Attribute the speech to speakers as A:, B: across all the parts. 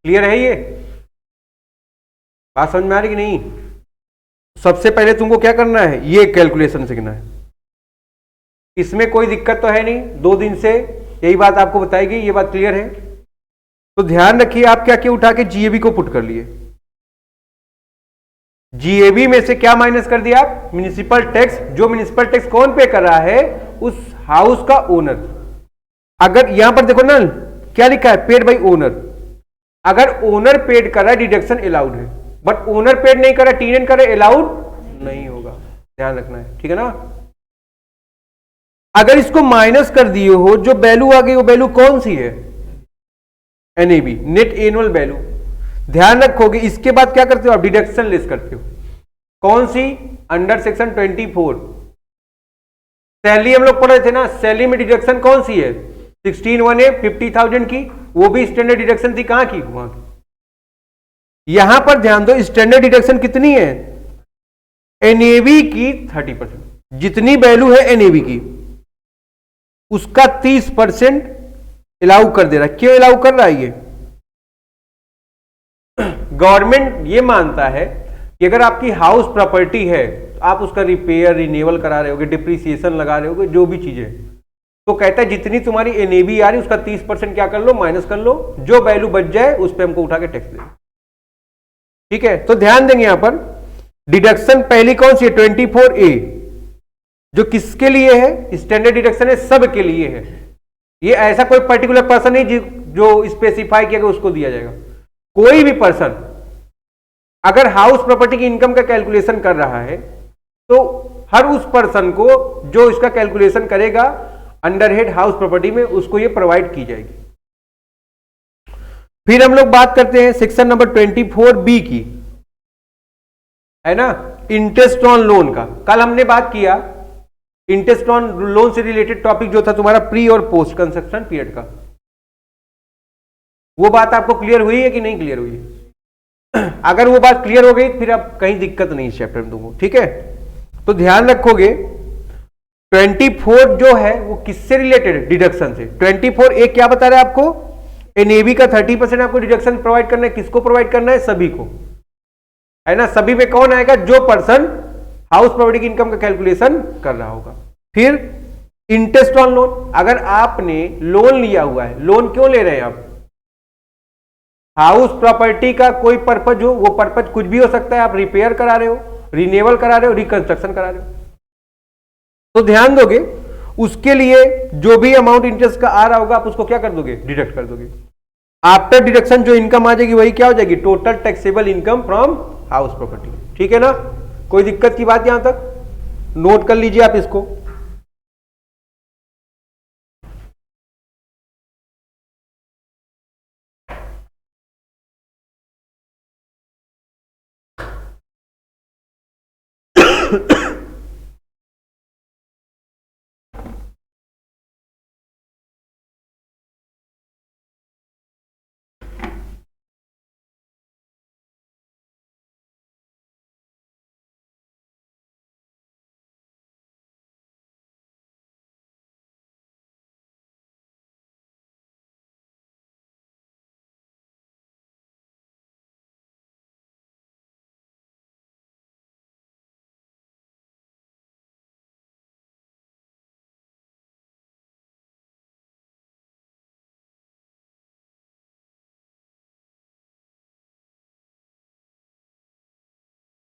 A: Clear है ये बात? समझ में आ रही कि नहीं? सबसे पहले तुमको क्या करना है, ये कैलकुलेशन सीखना है। इसमें कोई दिक्कत तो है नहीं, 2 दिन से यही बात आपको बताएगी, ये बात क्लियर है? तो ध्यान रखिए, आप क्या क्या उठा के जीएबी को पुट कर लिए। जीएबी में से क्या माइनस कर दिया आप? Municipal tax. जो म्युनिसिपल टैक्स कौन पे कर रहा है? उस हाउस का ओनर। अगर यहां पर देखो ना क्या लिखा है, पेड बाई ओनर। अगर ओनर पेड कर रहा है डिडक्शन अलाउड है, बट ओनर पेड नहीं कर रहा, टीएन कर रहा, अलाउड नहीं होगा। ध्यान रखना है, ठीक है ना? अगर इसको माइनस कर दिए हो, जो वैल्यू आ गई वो वैल्यू कौन सी है? NAB, net annual value. ध्यान रखोगे इसके बाद क्या करते हो आप? डिडक्शन लेस करते हो। कौन सी? अंडर सेक्शन 24 सैलरी हम लोग पढ़ रहे थे ना, सैलरी में डिडक्शन कौन सी है? 16(1)(a) 50,000 की, वो भी स्टैंडर्ड डिडक्शन थी, कहां की? वहां की। यहां पर ध्यान दो, स्टैंडर्ड डिडक्शन कितनी है? एनएबी की 30%। जितनी वैल्यू है एनएबी की उसका 30% अलाउ कर दे रहा है। क्यों अलाउ कर रहा है ये? गवर्नमेंट ये मानता है कि अगर आपकी हाउस प्रॉपर्टी है तो आप उसका रिपेयर रिन्यूअल करा रहे होगे, डिप्रिसिएशन लगा रहे होगे, जो भी चीजें, तो कहता है जितनी तुम्हारी एनएबी आ रही है उसका 30% क्या कर लो? माइनस कर लो। जो वैल्यू बच जाए उस पर हमको उठा के टैक्स दे। ठीक है, तो ध्यान देंगे यहां पर डिडक्शन पहली कौन सी है? 24A, जो किसके लिए है? स्टैंडर्ड डिडक्शन है, सब के लिए है। ये ऐसा कोई पर्टिकुलर पर्सन नहीं जो स्पेसिफाई किया उसको दिया जाएगा। कोई भी पर्सन अगर हाउस प्रॉपर्टी की इनकम का कैलकुलेशन कर रहा है तो हर उस पर्सन को जो इसका कैलकुलेशन करेगा अंडर हेड हाउस प्रॉपर्टी में, उसको ये प्रोवाइड की जाएगी। फिर हम लोग बात करते हैं सेक्शन नंबर 24B की, है ना, इंटरेस्ट ऑन लोन का। कल हमने बात किया इंटरेस्ट ऑन लोन से रिलेटेड टॉपिक जो था तुम्हारा प्री और पोस्ट कंस्ट्रक्शन पीरियड का। वो बात आपको क्लियर हुई है कि नहीं क्लियर हुई है? अगर वो बात क्लियर हो गई फिर अब कहीं दिक्कत नहीं इस चैप्टर में तुमको, ठीक है? तो ध्यान रखोगे 24 जो है वो किससे रिलेटेड? डिडक्शन से। 24A क्या बता रहा है आपको? एनएबी का 30% आपको डिडक्शन प्रोवाइड करना है। किसको प्रोवाइड करना है? सभी को, है ना? सभी में कौन आएगा? जो पर्सन हाउस प्रॉपर्टी की इनकम का कैलकुलेशन कर रहा होगा। फिर इंटरेस्ट ऑन लोन, अगर आपने लोन लिया हुआ है, लोन क्यों ले रहे हैं आप? हाउस प्रॉपर्टी का कोई पर्पज हो, वो पर्पज कुछ भी हो सकता है। आप रिपेयर करा रहे हो, रिन्यूअल करा रहे हो, रिकंस्ट्रक्शन करा रहे हो, तो ध्यान दोगे उसके लिए जो भी अमाउंट इंटरेस्ट का आ रहा होगा आप उसको क्या कर दोगे? डिडक्ट कर दोगे। आफ्टर डिडक्शन जो इनकम आ जाएगी वही क्या हो जाएगी? Total taxable income from house property. ठीक है ना? कोई दिक्कत की बात यहां तक? नोट कर लीजिए आप इसको।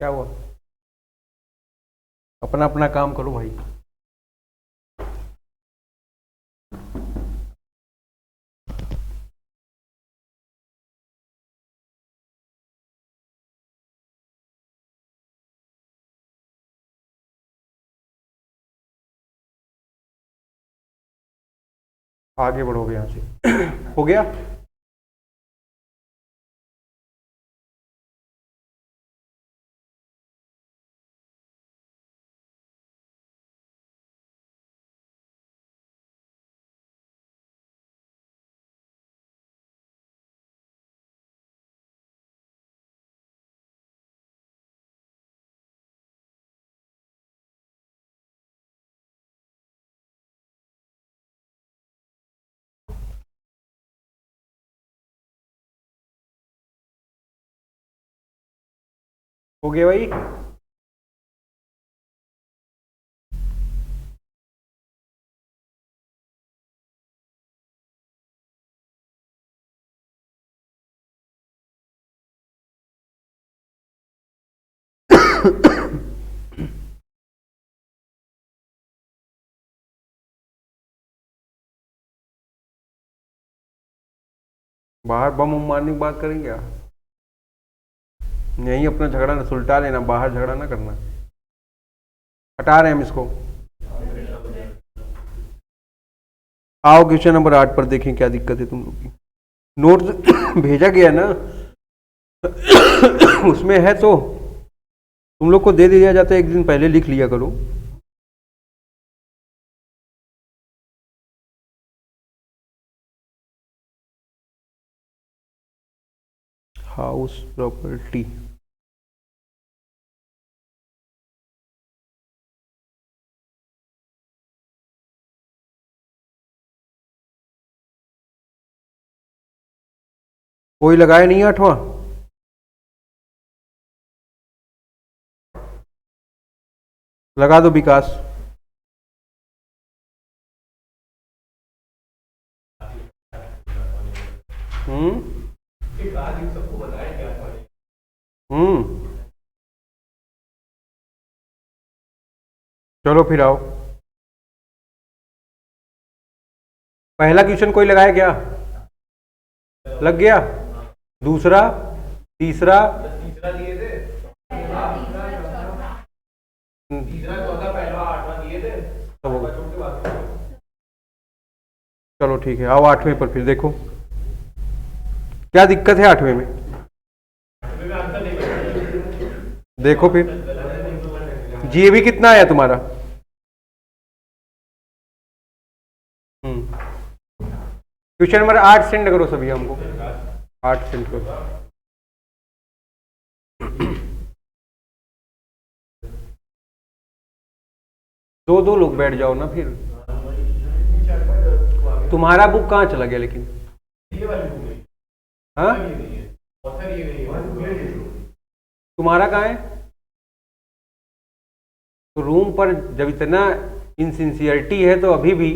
A: क्या हुआ? अपना अपना काम करो भाई। आगे बढ़ोगे यहां से। हो गया? हो गया भाई। बाहर बम उम मारने की बात करेंगे क्या? यहीं अपना झगड़ा ना सुलटा लेना, बाहर झगड़ा ना करना। हटा रहे हैं हम इसको। आओ क्वेश्चन नंबर 8 पर देखें क्या दिक्कत है तुम लोग की। नोट्स भेजा गया ना उसमें है तो तुम लोग को दे दिया जाता है, एक दिन पहले लिख लिया करो। हाउस प्रॉपर्टी, कोई लगाया नहीं 8वां? लगा दो विकास। हम्म हम्म चलो फिर आओ। पहला क्वेश्चन कोई लगाया क्या? लग गया। दूसरा, तीसरा, सब हो गया। चलो ठीक है, आओ 8वें पर फिर देखो क्या दिक्कत है 8वें में। देखो फिर जीएबी कितना आया तुम्हारा? क्वेश्चन नंबर 8 सेंड करो सभी हमको। 8 सेंड करो। दो दो लोग बैठ जाओ ना फिर। तुम्हारा बुक कहाँ चला गया लेकिन? हाँ, तुम्हारा कहाँ है? तो रूम पर जब इतना इनसिंसियरिटी है तो अभी भी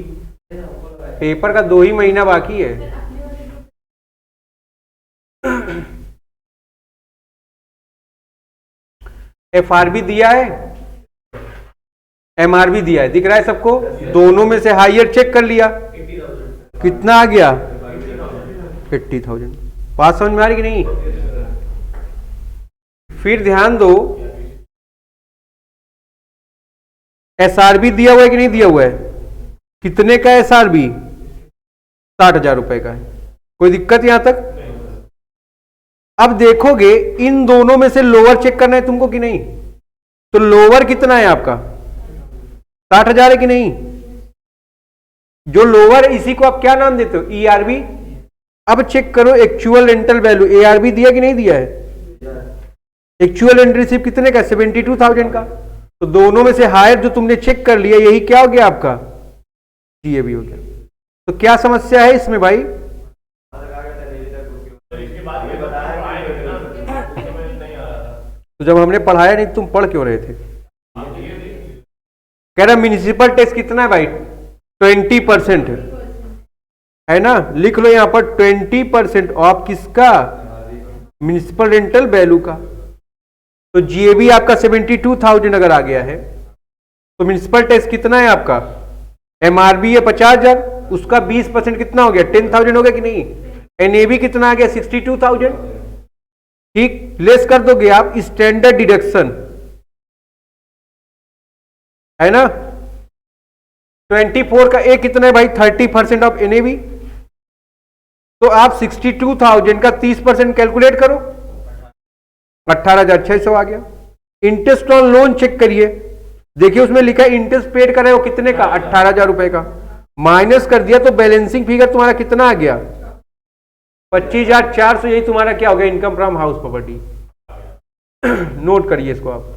A: पेपर का 2 ही महीना बाकी है। एफआरबी दिया है, एमआरबी दिया है, दिख रहा है सबको? दोनों में से हायर चेक कर लिया, कितना आ गया? 80,000। बात समझ में आ रही कि नहीं? फिर ध्यान दो, एसआरबी दिया हुआ है कि नहीं दिया हुआ है? कितने का एसआरबी? 60,000 रुपए का है। कोई दिक्कत यहां तक? अब देखोगे इन दोनों में से लोअर चेक करना है तुमको कि नहीं? तो लोअर कितना है आपका? 60,000 है कि नहीं? जो लोअर, इसी को आप क्या नाम देते हो? ईआरबी। अब चेक करो एक्चुअल रेंटल वैल्यू, एआरबी दिया कि नहीं दिया है? एक्चुअल रेंट रिसीव कितने का? 72,000 का। तो दोनों में से हायर जो तुमने चेक कर लिया, यही क्या हो गया आपका? जीएबी हो गया। तो क्या समस्या है इसमें भाई? तो जब हमने पढ़ाया नहीं तुम पढ़ क्यों रहे थे? कह रहा म्यूनिसिपल टैक्स कितना है भाई? 20% है ना? लिख लो यहां पर 20% ऑफ किसका? म्यूनिसिपल रेंटल वैल्यू का। तो जीएबी आपका 72,000 अगर आ गया है तो म्यूनिसिपल टैक्स कितना है आपका? एमआरबी है 50,000, उसका 20% कितना हो गया? 10,000 हो गया कि नहीं? एनएबी कितना आ गया? 62,000। ठीक, लेस कर दोगे आप स्टैंडर्ड डिडक्शन, है ना? 24 का ए कितना है भाई? 30% ऑफ एनएबी। तो आप 62,000 का 30% कैलकुलेट करो, 18,600 आ गया। इंटरेस्ट ऑन लोन चेक करिए, देखिए उसमें लिखा है इंटरेस्ट पेड कर रहे हो कितने का? 18,000 रुपए का। माइनस कर दिया तो बैलेंसिंग फिगर तुम्हारा कितना आ गया? 25,400। यही तुम्हारा क्या हो गया? Income from house property. Note करिए इसको आप।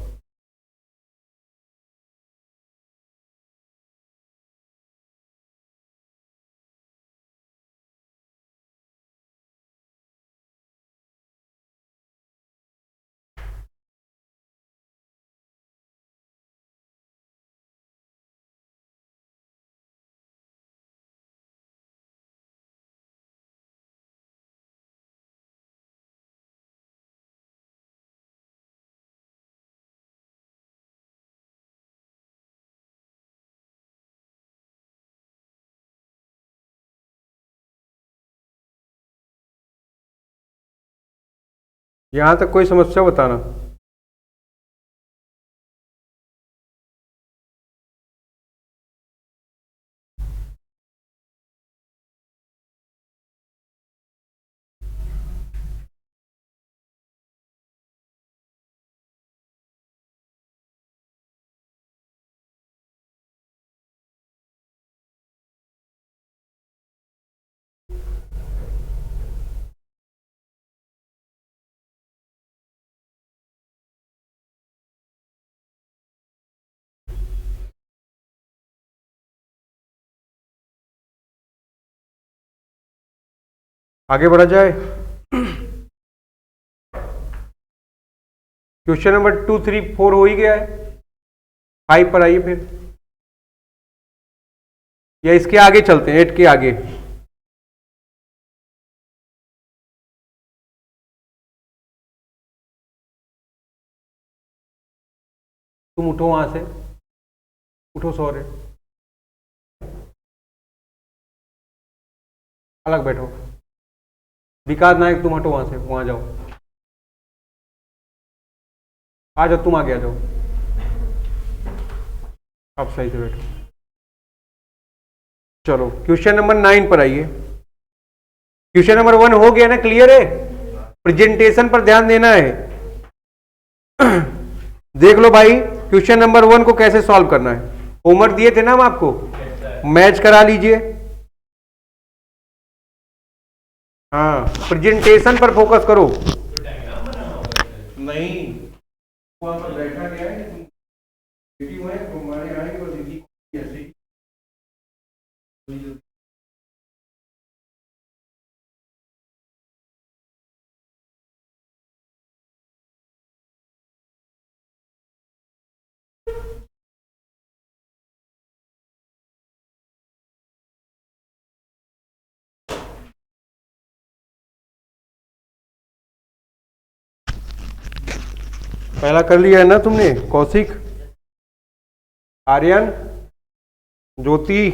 A: यहां तक कोई समस्या बताना। आगे बढ़ा जाए। क्वेश्चन नंबर 2, 3, 4 हो ही गया है। 5 पर आइए फिर, या इसके आगे चलते हैं, 8 के आगे। तुम उठो वहां से, उठो, सॉरी, अलग बैठो। विकास नायक तुम हटो वहां से, वहां जाओ, आ जाओ, तुम आगे आ जाओ, आप सही से बैठो। चलो क्वेश्चन नंबर 9 पर आइए। क्वेश्चन नंबर 1 हो गया ना, क्लियर है? प्रेजेंटेशन पर ध्यान देना है। देख लो भाई, क्वेश्चन नंबर 1 को कैसे सॉल्व करना है। होमवर्क दिए थे ना हम आपको, मैच करा लीजिए। हाँ, प्रेजेंटेशन पर फोकस करो। नहीं, वहां पर बैठा गया है, दीदी हुए हमारे आएंगे और दीदी ऐसे ही। पहला कर लिया है ना तुमने, कौशिक, आर्यन, ज्योति,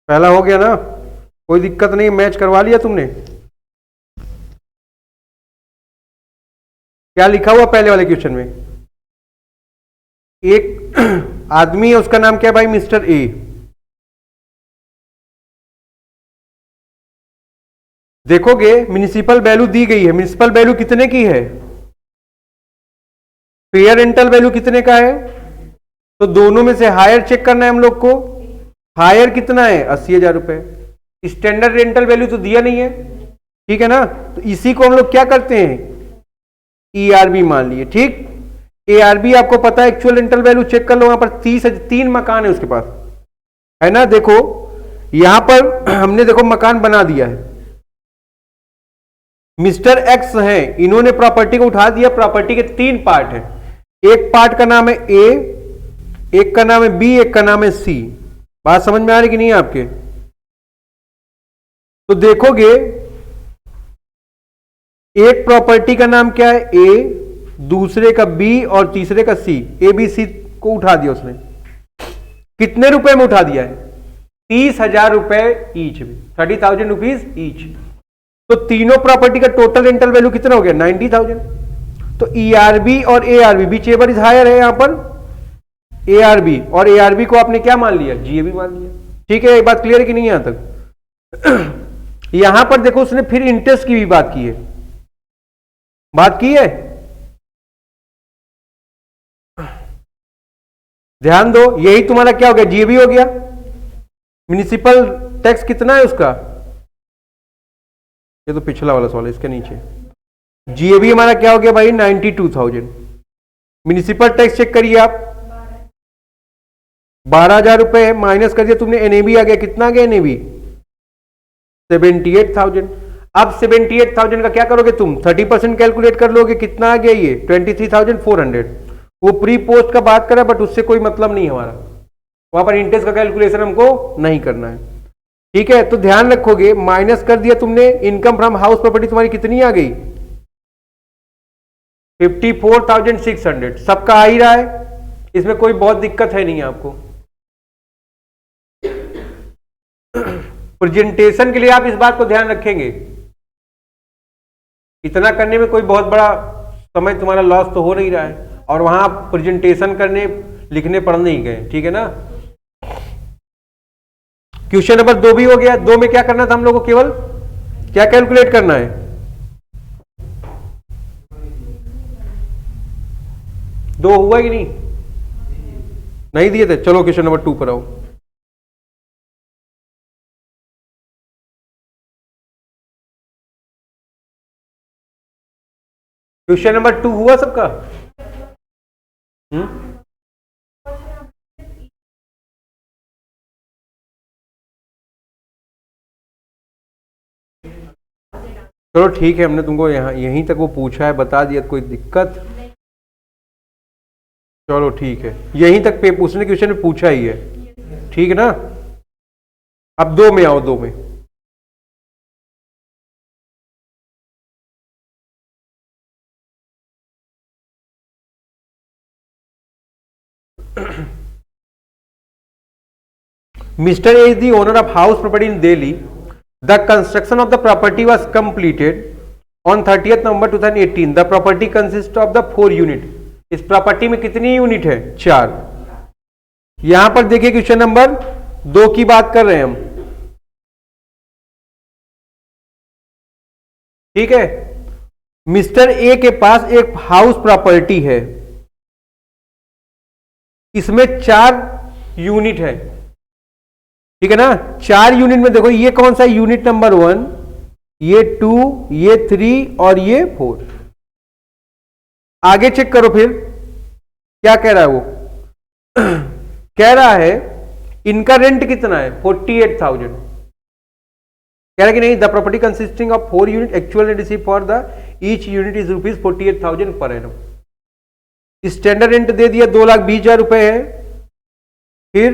A: पहला हो गया ना, कोई दिक्कत नहीं, मैच करवा लिया तुमने। क्या लिखा हुआ पहले वाले क्वेश्चन में? एक आदमी है, उसका नाम क्या है भाई? Mister A. देखोगे म्युनिसिपल वैल्यू दी गई है, म्युनिसिपल वैल्यू कितने की है? फेयर रेंटल वैल्यू कितने का है? तो दोनों में से हायर चेक करना है हम लोग को। हायर कितना है? 80,000 रुपए। स्टैंडर्ड रेंटल वैल्यू तो दिया नहीं है, ठीक है ना? तो इसी को हम लोग क्या करते हैं, ERB मान लिए, ठीक। ARB आपको पता है, एक्चुअल रेंटल वैल्यू चेक कर लो, वहां पर 3 मकान है उसके पास, है ना? देखो यहां पर हमने देखो मकान बना दिया है, मिस्टर एक्स है, इन्होंने प्रॉपर्टी को उठा दिया। प्रॉपर्टी के 3 पार्ट हैं, एक पार्ट का नाम है ए, एक का नाम है बी, एक का नाम है सी। बात समझ में आ रही कि नहीं आपके? तो देखोगे एक प्रॉपर्टी का नाम क्या है? ए, दूसरे का बी और तीसरे का सी। ए बी सी को उठा दिया उसने। कितने रुपए में उठा दिया है? 30,000 रुपए ईच में, 30,000 रुपीज ईच। तो तीनों प्रॉपर्टी का टोटल रेंटल वैल्यू कितना हो गया? 90,000। तो ERB और ARB whichever is higher है यहां पर? ARB, और ARB को आपने क्या मान लिया? GAB मान लिया। ठीक है, ये बात क्लियर है कि नहीं यहां तक? यहां पर देखो उसने फिर इंटरेस्ट की भी बात की है, बात की है, ध्यान दो। यही तुम्हारा क्या हो गया? GAB हो गया। म्युनिसिपल टैक्स कितना है उसका? ये तो पिछला वाला सवाल है, इसके नीचे। GAB हमारा क्या हो गया भाई? 92,000। म्युनिसिपल टैक्स चेक करिए आप, 12,000 रुपए है, माइनस कर दिया तुमने, NAB आ गया, कितना आ गया NAB? 78,000। अब 78,000 का क्या करोगे तुम? 30% कैलकुलेट कर लोगे, कितना आ गया ये? 23,400। वो प्री पोस्ट का बात करा, बट उससे कोई मतलब नहीं हमारा, वहां पर इंटरेस्ट का कैलकुलेशन हमको नहीं करना है, ठीक है? तो ध्यान रखोगे, माइनस कर दिया तुमने, इनकम फ्रॉम हाउस प्रॉपर्टी तुम्हारी कितनी आ गई? 54,600। सबका आ ही रहा है, इसमें कोई बहुत दिक्कत है नहीं आपको। प्रेजेंटेशन के लिए आप इस बात को ध्यान रखेंगे। इतना करने में कोई बहुत बड़ा समय तुम्हारा लॉस तो हो नहीं रहा है, और वहां आप प्रेजेंटेशन करने लिखने पढ़ने ही गए, ठीक है ना। क्वेश्चन नंबर 2 भी हो गया। 2 में क्या करना था हम लोगों को, केवल क्या कैलकुलेट करना है, दो हुआ कि नहीं दिए थे। चलो क्वेश्चन नंबर 2 पर आओ। क्वेश्चन नंबर 2 हुआ सबका? चलो ठीक है, हमने तुमको यहाँ यहीं तक वो पूछा है, बता दिया, कोई दिक्कत? चलो ठीक है, यहीं तक पे उसने क्वेश्चन में पूछा ही है, ठीक है ना। अब 2 में आओ। 2 में Mr. A is the owner of house property in Delhi. The construction of the property was completed on 30th November 2018. The property consists of the 4 unit. इस प्रॉपर्टी में कितनी यूनिट है? 4। यहां पर देखिए क्वेश्चन नंबर 2 की बात कर रहे हैं हम, ठीक है। मिस्टर ए के पास एक हाउस प्रॉपर्टी है, इसमें 4 यूनिट है, ठीक है ना। 4 यूनिट में देखो ये कौन सा, यूनिट नंबर 1, ये 2, ये 3 और ये 4। आगे चेक करो फिर क्या कह रहा है वो। कह रहा है इनका रेंट कितना है, 48,000। कह रहा है कि नहीं, the property consisting of 4 unit, actual rent receive for the each unit is ₹48,000 per annum. Standard rent दे दिया 2,20,000 रुपए है। फिर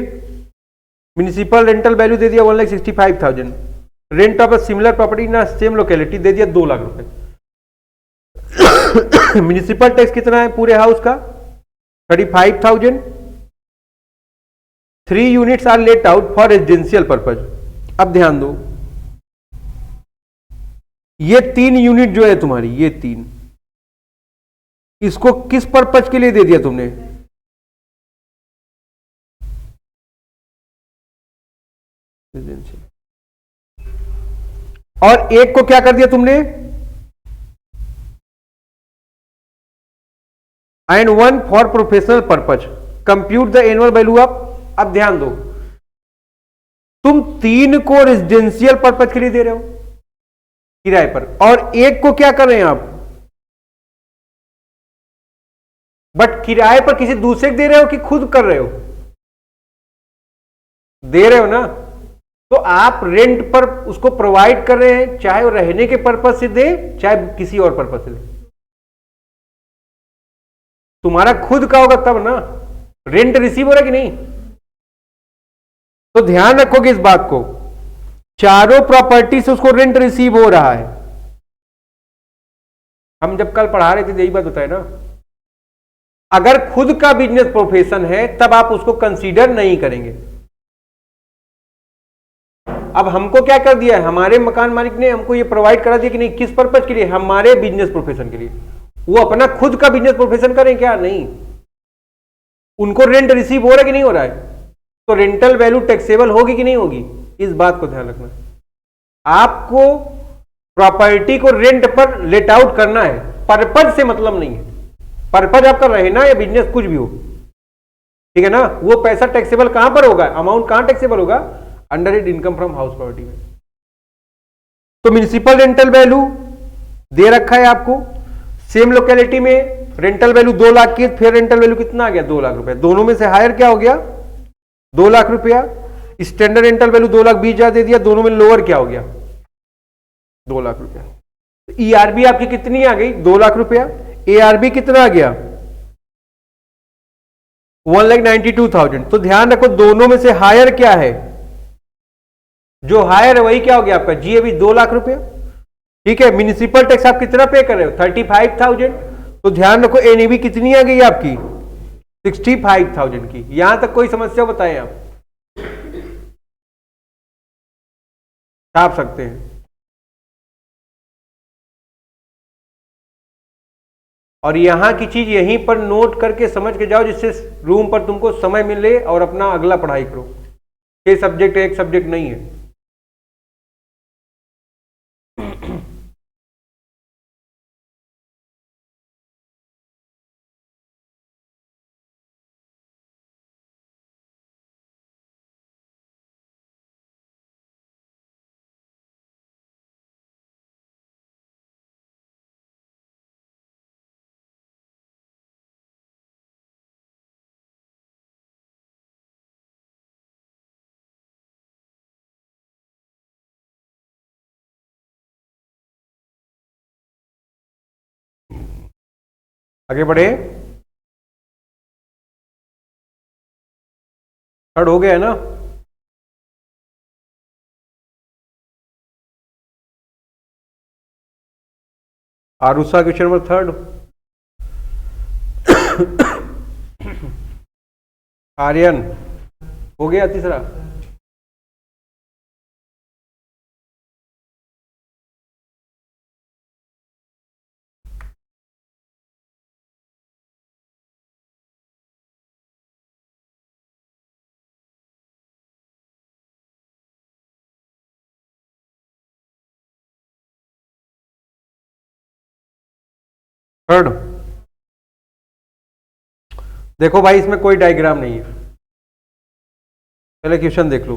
A: म्युनिसिपल रेंटल वैल्यू दे दिया 1,65,000। Rent of a similar property in same locality दे दिया 2 लाख रुपए। म्युनिसिपल टैक्स कितना है पूरे हाउस का, 35,000। 3 units are let out for residential purpose. अब ध्यान दो, ये 3 यूनिट जो है तुम्हारी, ये 3, इसको किस पर्पज के लिए दे दिया तुमने? और एक को क्या कर दिया तुमने, and 1 for professional purpose. Compute the annual value of. अब ध्यान दो, तुम 3 को रेजिडेंशियल पर्पज के लिए दे रहे हो किराए पर, और एक को क्या कर रहे हैं आप, बट किराए पर किसी दूसरे को दे रहे हो कि खुद कर रहे हो? दे रहे हो ना। तो आप रेंट पर उसको प्रोवाइड कर रहे हैं, चाहे वो रहने के पर्पज से दे, चाहे किसी और पर्पज से दे। तुम्हारा खुद का होगा तब ना, रेंट रिसीव हो रहा है कि नहीं। तो ध्यान रखोगे इस बात को, चारों प्रॉपर्टी से उसको रेंट रिसीव हो रहा है। हम जब कल पढ़ा रहे थे यही बात होता है ना। अगर खुद का बिजनेस प्रोफेशन है तब आप उसको कंसीडर नहीं करेंगे। अब हमको क्या कर दिया है, हमारे मकान मालिक ने हमको ये प्रोवाइड करा दिया कि नहीं, किस पर्पज के लिए, हमारे बिजनेस प्रोफेशन के लिए। वो अपना खुद का बिजनेस प्रोफेशन करें क्या? नहीं। उनको रेंट रिसीव हो रहा है कि नहीं हो रहा है, तो रेंटल वैल्यू टैक्सेबल होगी कि नहीं होगी, इस बात को ध्यान रखना। आपको प्रॉपर्टी को रेंट पर लेट आउट करना है, पर्पज से मतलब नहीं है। पर्पज आपका रहना या बिजनेस कुछ भी हो, ठीक है ना। वो पैसा टैक्सेबल कहां पर होगा, अमाउंट कहां टैक्सेबल होगा, under it income from house property में। तो म्युनिसिपल रेंटल वैल्यू दे रखा है आपको, सेम लोकेलिटी में रेंटल वैल्यू 2 लाख की, फिर रेंटल वैल्यू कितना आ गया, 2 लाख रुपए। दोनों में से हायर क्या हो गया, 2 लाख रुपया। स्टैंडर्ड रेंटल वैल्यू 2,20,000 दे दिया, दोनों में लोअर क्या हो गया, 2 लाख रुपया। ईआरबी आपकी कितनी आ गई, 2 लाख रुपया। एआरबी कितना आ गया, 1,92,000। तो ध्यान रखो दोनों में से हायर क्या है, जो हायर है वही क्या हो गया आपका, जीएबी 2 लाख रुपया, ठीक है। म्युनिसिपल टैक्स आप कितना पे कर रहे हो, 35,000। तो ध्यान रखो एनईबी कितनी आ गई आपकी, 65,000 की। यहां तक कोई समस्या बताएं आप, छाप सकते हैं। और यहां की चीज यहीं पर नोट करके समझ के जाओ, जिससे रूम पर तुमको समय मिले और अपना अगला पढ़ाई करो। ये सब्जेक्ट एक सब्जेक्ट नहीं है। आगे बढ़े। थर्ड हो गया है ना। आरुषा क्वेश्चन नंबर थर्ड। आर्यन हो गया तीसरा। थर्ड। देखो भाई, इसमें कोई डायग्राम नहीं है। पहले क्वेश्चन देख लो।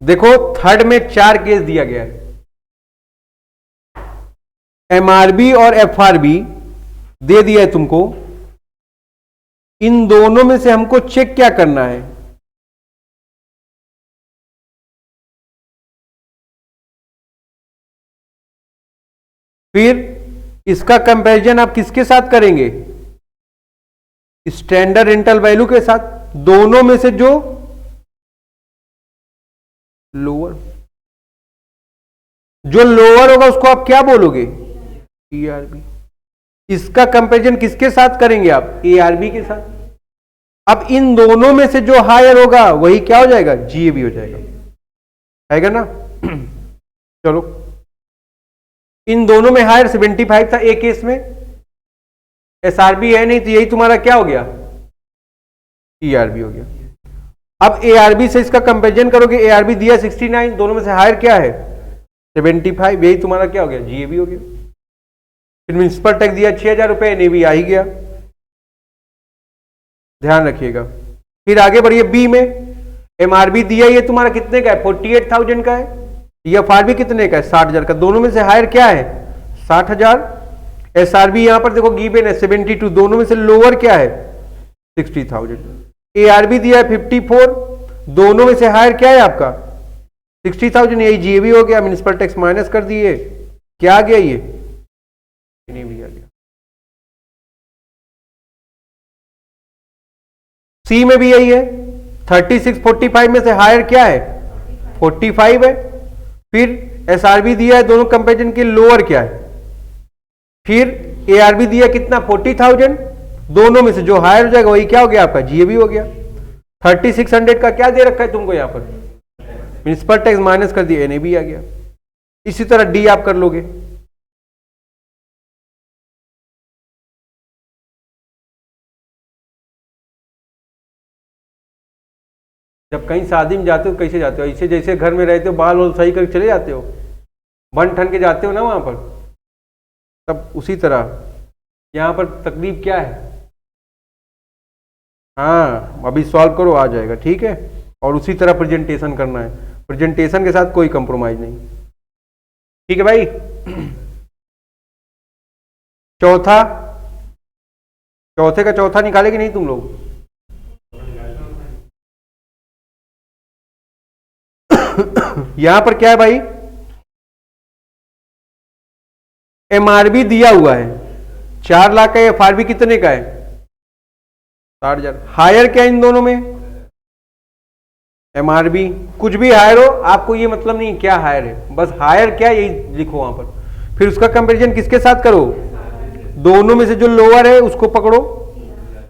A: देखो थर्ड में 4 केस दिया गया है। एमआरबी और एफआरबी दे दिया है तुमको। इन दोनों में से हमको चेक क्या करना है? फिर इसका कंपैरिजन आप किसके साथ करेंगे? स्टैंडर्ड रेंटल वैल्यू के साथ। दोनों में से जो लोअर होगा उसको आप क्या बोलोगे? ईआरबी। इसका कंपैरिजन किसके साथ करेंगे आप? एआरबी के साथ। अब इन दोनों में से जो हायर होगा वही क्या हो जाएगा? जीएबी हो जाएगा, है ना? चलो, इन दोनों में हायर 75 था एक केस में। एसआरबी है नहीं, तो यही तुम्हारा क्या हो गया? ईआरबी हो गया। अब एआरबी से इसका कंपैरिजन करोगे। एआरबी दिया 69, दोनों में से हायर क्या है? 75, यही तुम्हारा क्या हो गया? जीएबी हो गया। फिर म्युनिसिपल टैक्स दिया 6,000 रुपए, एनएबी आ ही गया। ध्यान रखिएगा। फिर आगे बढ़िए। बी में एमआरबी दिया, ये तुम्हारा कितने का है? 48,000 का है। एफआरबी कितने का है? 60,000 का। दोनों में से हायर क्या है? 60,000। एसआरबी यहां पर देखो गिवन है 72, दोनों में से लोअर क्या है? 60,000। एआरबी दिया है 54, दोनों में से हायर क्या है आपका? 60,000। यही जीएबी हो गया। म्युनिसिपल टैक्स माइनस कर दिए, क्या आ गया? ये एनएबी आ गया। सी में भी यही है। 36 45 में से हायर क्या है? 45 है। फिर एसआरबी दिया है, दोनों कंपैरिजन के लोअर क्या है? फिर एआरबी दिया कितना? 40,000, दोनों में से जो हायर हो जाएगा वही क्या हो गया आपका? जीएबी हो गया। 3600 का क्या दे रखा है तुमको यहां पर? म्युनिसिपल टैक्स माइनस कर दिया, एनएबी आ गया। इसी तरह डी आप कर लोगे। जब कहीं शादी में जाते हो कैसे जाते हो? ऐसे जैसे घर में रहते हो, बाल वाल सही करके चले जाते हो, बन ठन के जाते हो ना वहां पर, तब उसी तरह यहां पर तकलीफ क्या है? हाँ, अभी सॉल्व करो, आ जाएगा। ठीक है। और उसी तरह प्रेजेंटेशन करना है। प्रेजेंटेशन के साथ कोई कंप्रोमाइज नहीं। ठीक है भाई। चौथा, चौथे का चौथा निकाले कि नहीं तुम लोग? यहां पर क्या है भाई? एमआरबी दिया हुआ है 4 लाख का, एफआरबी कितने का है? 60,000। हायर क्या इन दोनों में? एमआरबी। कुछ भी हायर हो, आपको ये मतलब नहीं क्या हायर है, बस हायर क्या यही लिखो वहां पर। फिर उसका कंपैरिजन किसके साथ करो? दोनों में से जो लोअर है उसको पकड़ो,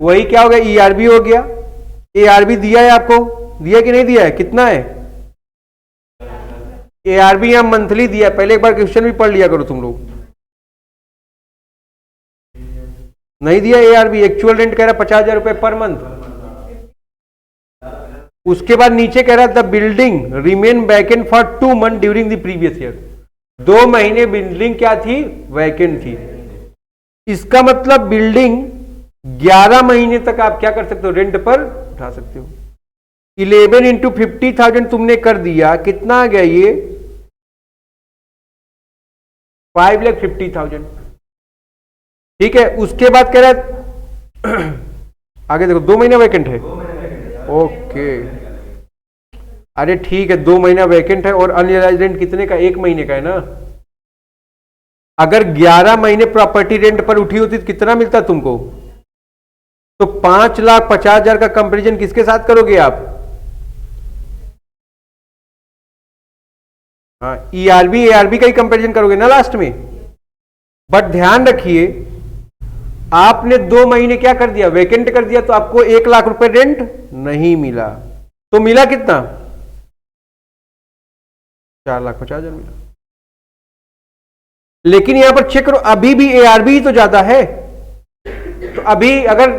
A: वही क्या हो गया? ईआरबी हो गया। एआरबी दिया है आपको, दिया कि नहीं दिया है? कितना है? एआरबी यहां मंथली दिया है। पहले एक बार क्वेश्चन भी पढ़ लिया करो तुम लोग। नहीं दिया ARB, एक्चुअल रेंट कह रहा 50,000 रुपए पर मंथ। उसके बाद नीचे कह रहा the building remain vacant for 2 month during the previous year. 2 महीने बिल्डिंग क्या थी, वैकेंट थी। इसका मतलब बिल्डिंग 11 महीने तक आप क्या कर सकते हो, रेंट पर उठा सकते हो। 11 इंटू 50,000 तुमने कर दिया, कितना आ गया ये, 5,50,000। ठीक है, उसके बाद कह रहा आगे देखो 2 महीना वैकेंट है, ओके। अरे ठीक है, 2 महीना वैकेंट है और अनरियलाइज्ड रेंट कितने का, 1 महीने का है ना। अगर 11 महीने प्रॉपर्टी रेंट पर उठी होती तो कितना मिलता तुमको, तो 5,50,000 का कंपैरिजन किसके साथ करोगे आप, हाँ ERB ARB का ही कंपैरिजन करोगे ना लास्ट में। बट ध्यान रखिए, आपने 2 महीने क्या कर दिया, वैकेंट कर दिया, तो आपको 1 लाख रुपए रेंट नहीं मिला, तो मिला कितना, 4,50,000 मिला। लेकिन यहां पर चेक करो, अभी भी ARB ही तो ज्यादा है। तो अभी अगर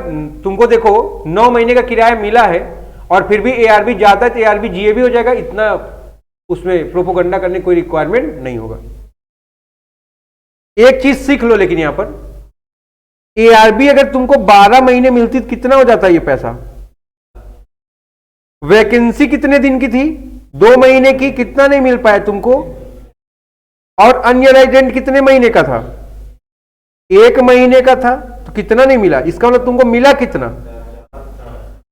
A: तुमको देखो 9 महीने का किराया मिला है और फिर भी ARB ज्यादा है, तो ARB GAB हो जाएगा, इतना उसमें प्रोपोगंडा करने कोई रिक्वायरमेंट नहीं होगा। एक चीज सीख लो, लेकिन यहां पर ARB अगर तुमको 12 महीने मिलती तो कितना हो जाता ये पैसा, वैकेंसी कितने दिन की थी, 2 महीने की, कितना नहीं मिल पाया तुमको, और अनरियलाइज्ड रेंट कितने महीने का था, 1 महीने का था, तो कितना नहीं मिला, इसका मतलब तुमको मिला कितना।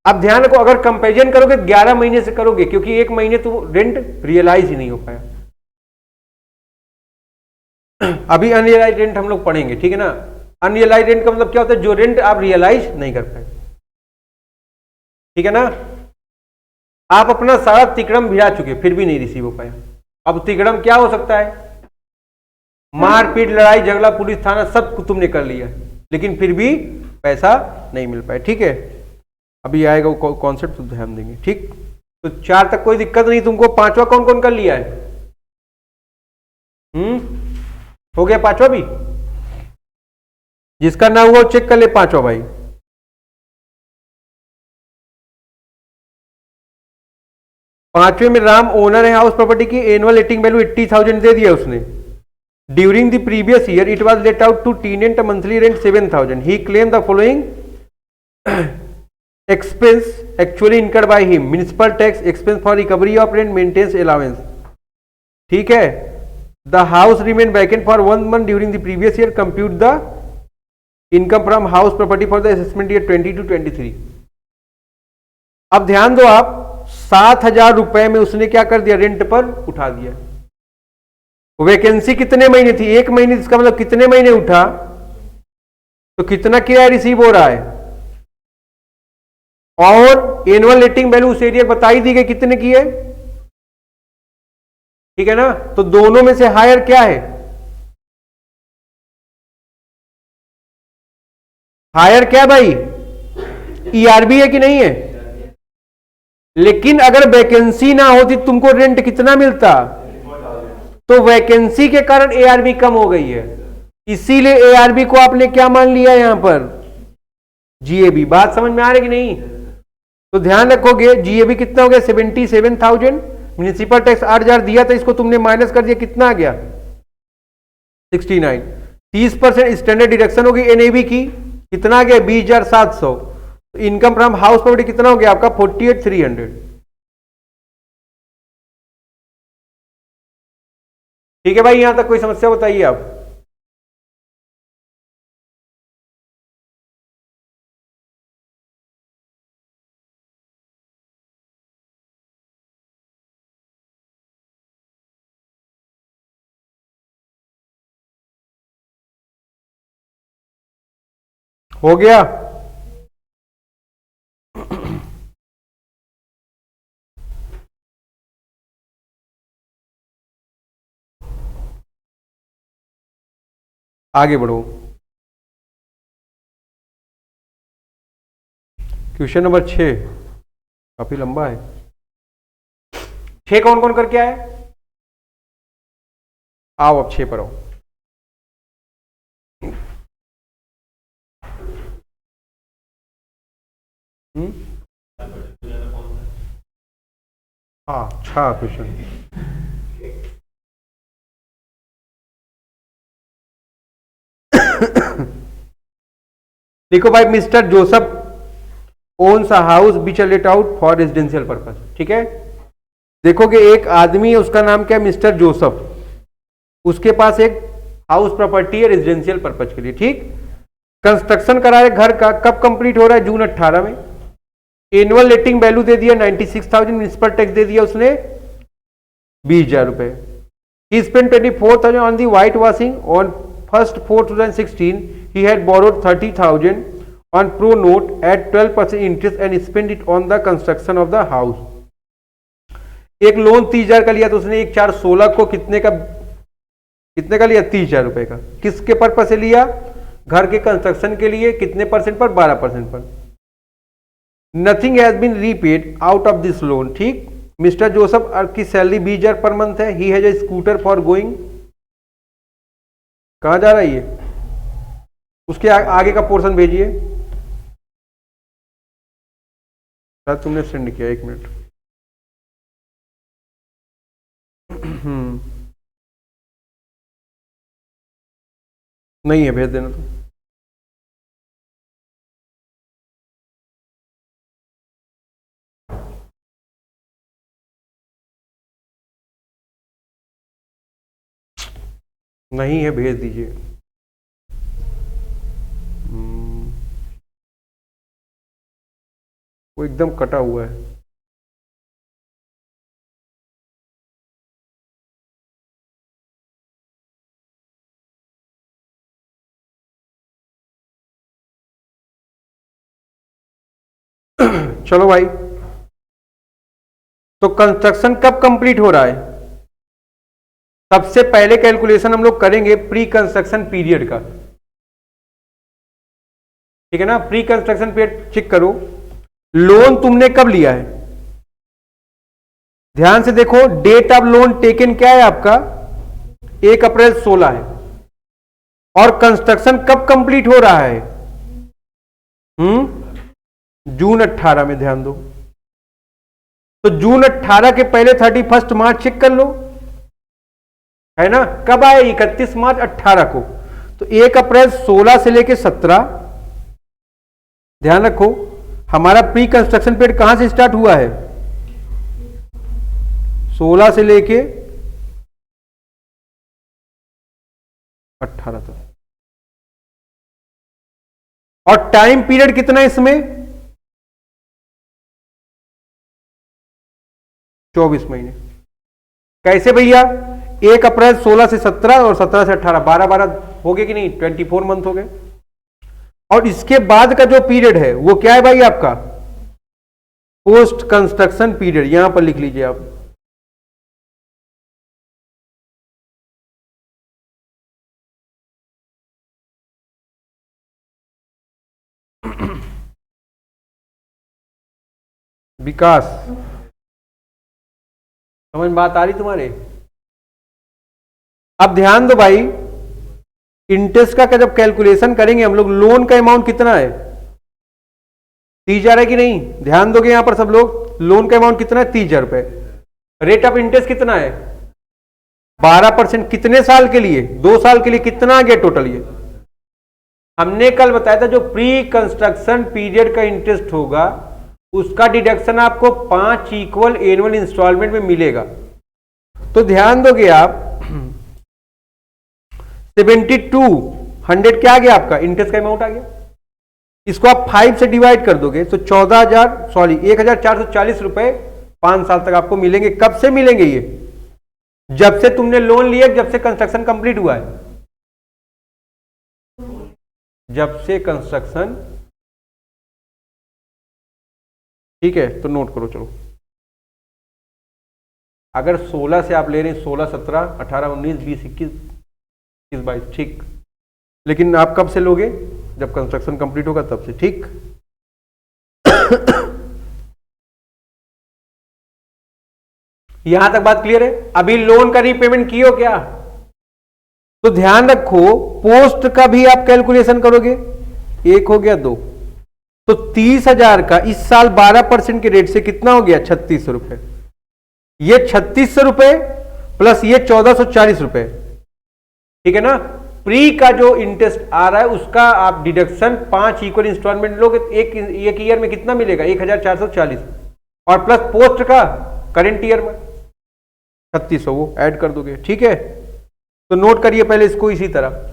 A: अब ध्यान रखो, अगर कंपैरिजन करोगे 11 महीने से करोगे, क्योंकि 1 महीने तो रेंट रियलाइज ही नहीं हो पाया। अभी अनरियलाइज्ड रेंट हम लोग पढ़ेंगे, ठीक है ना। अनरियलाइज्ड रेंट का मतलब क्या होता है, जो रेंट आप रियलाइज नहीं कर पाए, ठीक है ना। आप अपना सारा तिकड़म भिड़ा चुके, फिर भी नहीं रिसीव हो पाया। अब तिकड़म क्या हो सकता है, मारपीट, लड़ाई झगड़ा, पुलिस थाना सब तुमने कर लिया, लेकिन फिर भी पैसा नहीं मिल पाया, ठीक है। अभी आएगा वो कॉन्सेप्ट, तो ध्यान देंगे, ठीक। तो 4 तक कोई दिक्कत नहीं तुमको। 5वां कौन कौन कर लिया है, हो गया 5वां भी, जिसका ना हुआ चेक कर ले 5वां भाई। पांचवें में राम ओनर है हाउस प्रॉपर्टी की, एनुअल लेटिंग वैल्यू 80,000 दे दिया उसने। During the previous year it was let out to tenant monthly rent 7,000। He claim the following expense actually incurred by him: municipal tax, expense for recovery of rent, maintenance allowance। ठीक है, the house remained vacant for 1 month during the previous year। compute the income from house property for the assessment year 20 to 23। अब ध्यान दो आप, 7,000 रुपए में उसने क्या कर दिया, रेंट पर उठा दिया। वैकेंसी कितने महीने थी, 1 महीने, इसका मतलब कितने महीने उठा, तो कितना किराया रिसीव हो रहा है, और एनुअल लेटिंग वैल्यू उस एरिया बताई दी गई कितने की है, ठीक है ना। तो दोनों में से हायर क्या है, हायर क्या भाई, ERB है कि नहीं है। लेकिन अगर वैकेंसी ना होती तुमको रेंट कितना मिलता, तो वैकेंसी के कारण ARB कम हो गई है, इसीलिए ARB को आपने क्या मान लिया यहां पर, GAB। बात समझ में आ रही कि नहीं। तो ध्यान रखोगे, GAB कितना हो गया, 77,000। म्युनिसिपल टैक्स 8,000 दिया था, इसको तुमने माइनस कर दिया, कितना आ गया, 69। 30% स्टैंडर्ड डिडक्शन होगी NAV की, कितना आ गया, 20,700। तो इनकम फ्रॉम हाउस प्रॉपर्टी कितना हो गया आपका, 48,300। ठीक है भाई, यहां तक कोई समस्या बताइए आप। हो गया, आगे बढ़ो। क्वेश्चन नंबर 6 काफी लंबा है। 6 कौन कौन करके आए, आओ अब 6 पर आओ। हाँ, अच्छा क्वेश्चन। देखो भाई, mister Joseph owns a house which late out for residential purpose, ठीक है। देखोगे एक आदमी है, उसका नाम क्या है, मिस्टर जोसेफ, उसके पास एक हाउस प्रॉपर्टी है रेजिडेंशियल पर्पज के लिए, ठीक। कंस्ट्रक्शन करा है घर का, कब कंप्लीट हो रहा है, जून 18 में। एनुअल लेटिंग वैल्यू दे दिया 96,000, म्युनिसिपल टैक्स दे दिया उसने 20,000 रुपए। He spend 24,000 on the white washing on 1st 4 2016। He had borrowed 30,000 on pro note at 12% interest and spend it on the construction of the house. एक लोन 30,000 का लिया, तो उसने 1/4/16 को कितने का लिया, 30,000 रुपए का। किसके पर्पज से लिया, घर के कंस्ट्रक्शन के लिए। कितने परसेंट पर, 12% पर। Nothing has been repaid out of this loan, ठीक। मिस्टर जोसेफ की सैलरी 20,000 पर मंथ है। He has a scooter for going, कहां जा रहा है ये, उसके आगे का पोर्शन भेजिए। शायद तुमने सेंड किया, 1 मिनट। नहीं है, भेज देना तो। नहीं है, भेज दीजिए। वो एकदम कटा हुआ है। चलो भाई, तो कंस्ट्रक्शन कब कंप्लीट हो रहा है, सबसे पहले कैलकुलेशन हम लोग करेंगे प्री कंस्ट्रक्शन पीरियड का, ठीक है ना। प्री कंस्ट्रक्शन पीरियड चेक करो, लोन तुमने कब लिया है, ध्यान से देखो। डेट ऑफ लोन टेकन क्या है आपका, 1 अप्रैल 16 है। और कंस्ट्रक्शन कब कंप्लीट हो रहा है, जून 18 में, ध्यान दो। तो जून 18 के पहले 31 मार्च चेक कर लो, है ना। कब आए, 31 मार्च 18 को। तो 1 अप्रैल 16 से लेके 17, ध्यान रखो हमारा प्री कंस्ट्रक्शन पीरियड कहां से स्टार्ट हुआ है, 16 से लेके 18 तक। और टाइम पीरियड कितना है इसमें, 24 महीने। कैसे भैया, 1 अप्रैल 16 से 17 और 17 से 18, 12 हो गए कि नहीं, 24 मंथ हो गए। और इसके बाद का जो पीरियड है वो क्या है भाई आपका, पोस्ट कंस्ट्रक्शन पीरियड, यहां पर लिख लीजिए आप। विकास, समझ में बात आ रही तुम्हारे। अब ध्यान दो भाई, इंटरेस्ट का जब कैलकुलेशन करेंगे हम लोग, लोन का अमाउंट कितना है, 30,000 है कि नहीं, ध्यान दोगे यहां पर सब लोग। लोन का अमाउंट कितना है, 30,000 रुपए। रेट ऑफ इंटरेस्ट कितना है, 12%। कितने साल के लिए, 2 साल के लिए। कितना आ गया टोटल, ये हमने कल बताया था। जो प्री कंस्ट्रक्शन पीरियड का इंटरेस्ट होगा उसका डिडक्शन आपको 5 इक्वल एनुअल इंस्टॉलमेंट में मिलेगा। तो ध्यान दोगे आप, 7200 क्या आ गया आपका, इंटरेस्ट का अमाउंट आ गया। इसको आप 5 से डिवाइड कर दोगे तो 1,440 रुपए 5 साल तक आपको मिलेंगे। कब से मिलेंगे ये, जब से तुमने लोन लिया, जब से कंस्ट्रक्शन कंप्लीट हुआ है, जब से कंस्ट्रक्शन, ठीक है। तो नोट करो, चलो। अगर 16 से आप ले रहे हैं, 16, 17, 18, 19, 20, 21, 22, ठीक। लेकिन आप कब से लोगे, जब कंस्ट्रक्शन कंप्लीट होगा तब से, ठीक। यहां तक बात क्लियर है। अभी लोन का रीपेमेंट किए हो क्या, तो ध्यान रखो पोस्ट का भी आप कैलकुलेशन करोगे। 1 हो गया, 2, तो 30,000 का इस साल 12% के रेट से कितना हो गया? 3600 रुपए। ये 3600 रुपए प्लस ये 1440 रुपए, ठीक है ना। प्री का जो इंटरेस्ट आ रहा है उसका आप डिडक्शन 5 इक्वल इंस्टॉलमेंट लोगे, एक ईयर में कितना मिलेगा? 1440, और प्लस पोस्ट का करेंट ईयर में 3600 वो ऐड कर दोगे, ठीक है। तो नोट करिए पहले इसको इसी तरह।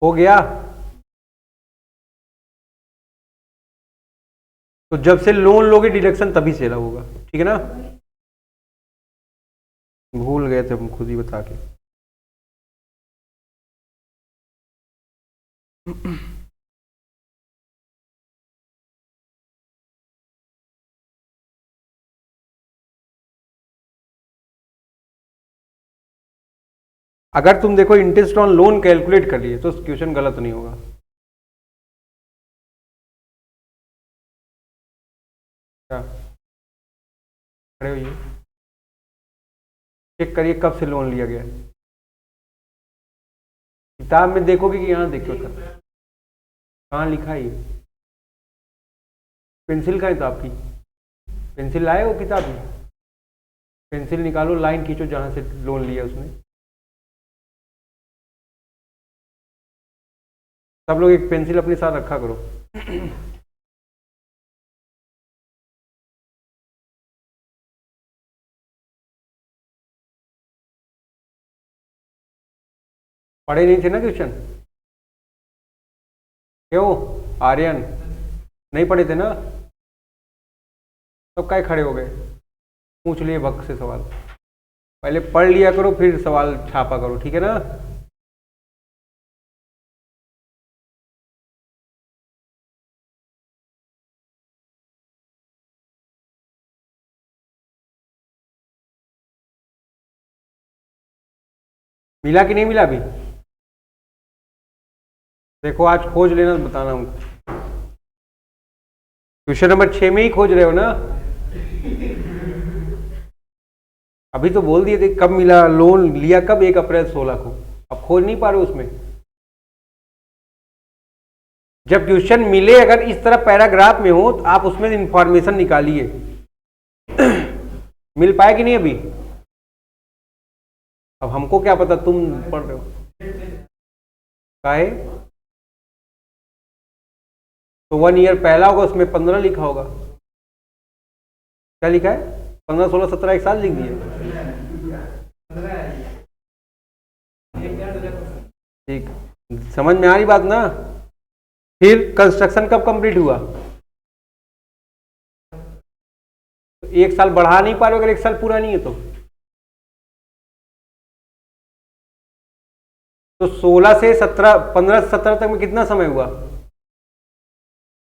A: हो गया। तो जब से लोन लोगे डिडक्शन तभी से होगा, ठीक है ना। भूल गए थे हम खुद ही बता के। अगर तुम देखो इंटरेस्ट ऑन लोन कैलकुलेट कर लिए तो क्वेश्चन गलत नहीं होगा। क्या खड़े होइए, चेक करिए कब से लोन लिया गया है। किताब में देखोगे कि यहाँ देखो कहाँ लिखा है ये। पेंसिल कहाँ है तो आपकी? पेंसिल लाए हो किताब में? पेंसिल निकालो, लाइन खींचो जहाँ से लोन लिया उसने। सब लोग एक पेंसिल अपने साथ रखा करो। पढ़े नहीं थे ना क्वेश्चन? क्यों आर्यन नहीं पढ़े थे ना? तब काय खड़े हो गए? पूछ लिए वक्त से सवाल। पहले पढ़ लिया करो फिर सवाल छापा करो, ठीक है ना। मिला कि नहीं मिला अभी? देखो आज खोज लेना, बताना हमको। क्वेश्चन नंबर 6 में ही खोज रहे हो ना? अभी तो बोल दिए थे कब मिला, लोन लिया कब? 1 अप्रैल 16 को। अब खोज नहीं पा रहे हो उसमें। जब क्वेश्चन मिले अगर इस तरह पैराग्राफ में हो तो आप उसमें इंफॉर्मेशन निकालिए। मिल पाए कि नहीं अभी? अब हमको क्या पता तुम पढ़ रहे हो काहे। तो 1 ईयर पहला होगा उसमें 15 लिखा होगा। क्या लिखा है? 15, 16, 17 एक साल लिख दिए। ठीक, समझ में आ रही बात ना। फिर कंस्ट्रक्शन कब कंप्लीट हुआ? तो 1 साल बढ़ा नहीं पा रहे अगर 1 साल पूरा नहीं है तो। तो 16 से 17, 15 से 17 तक में कितना समय हुआ?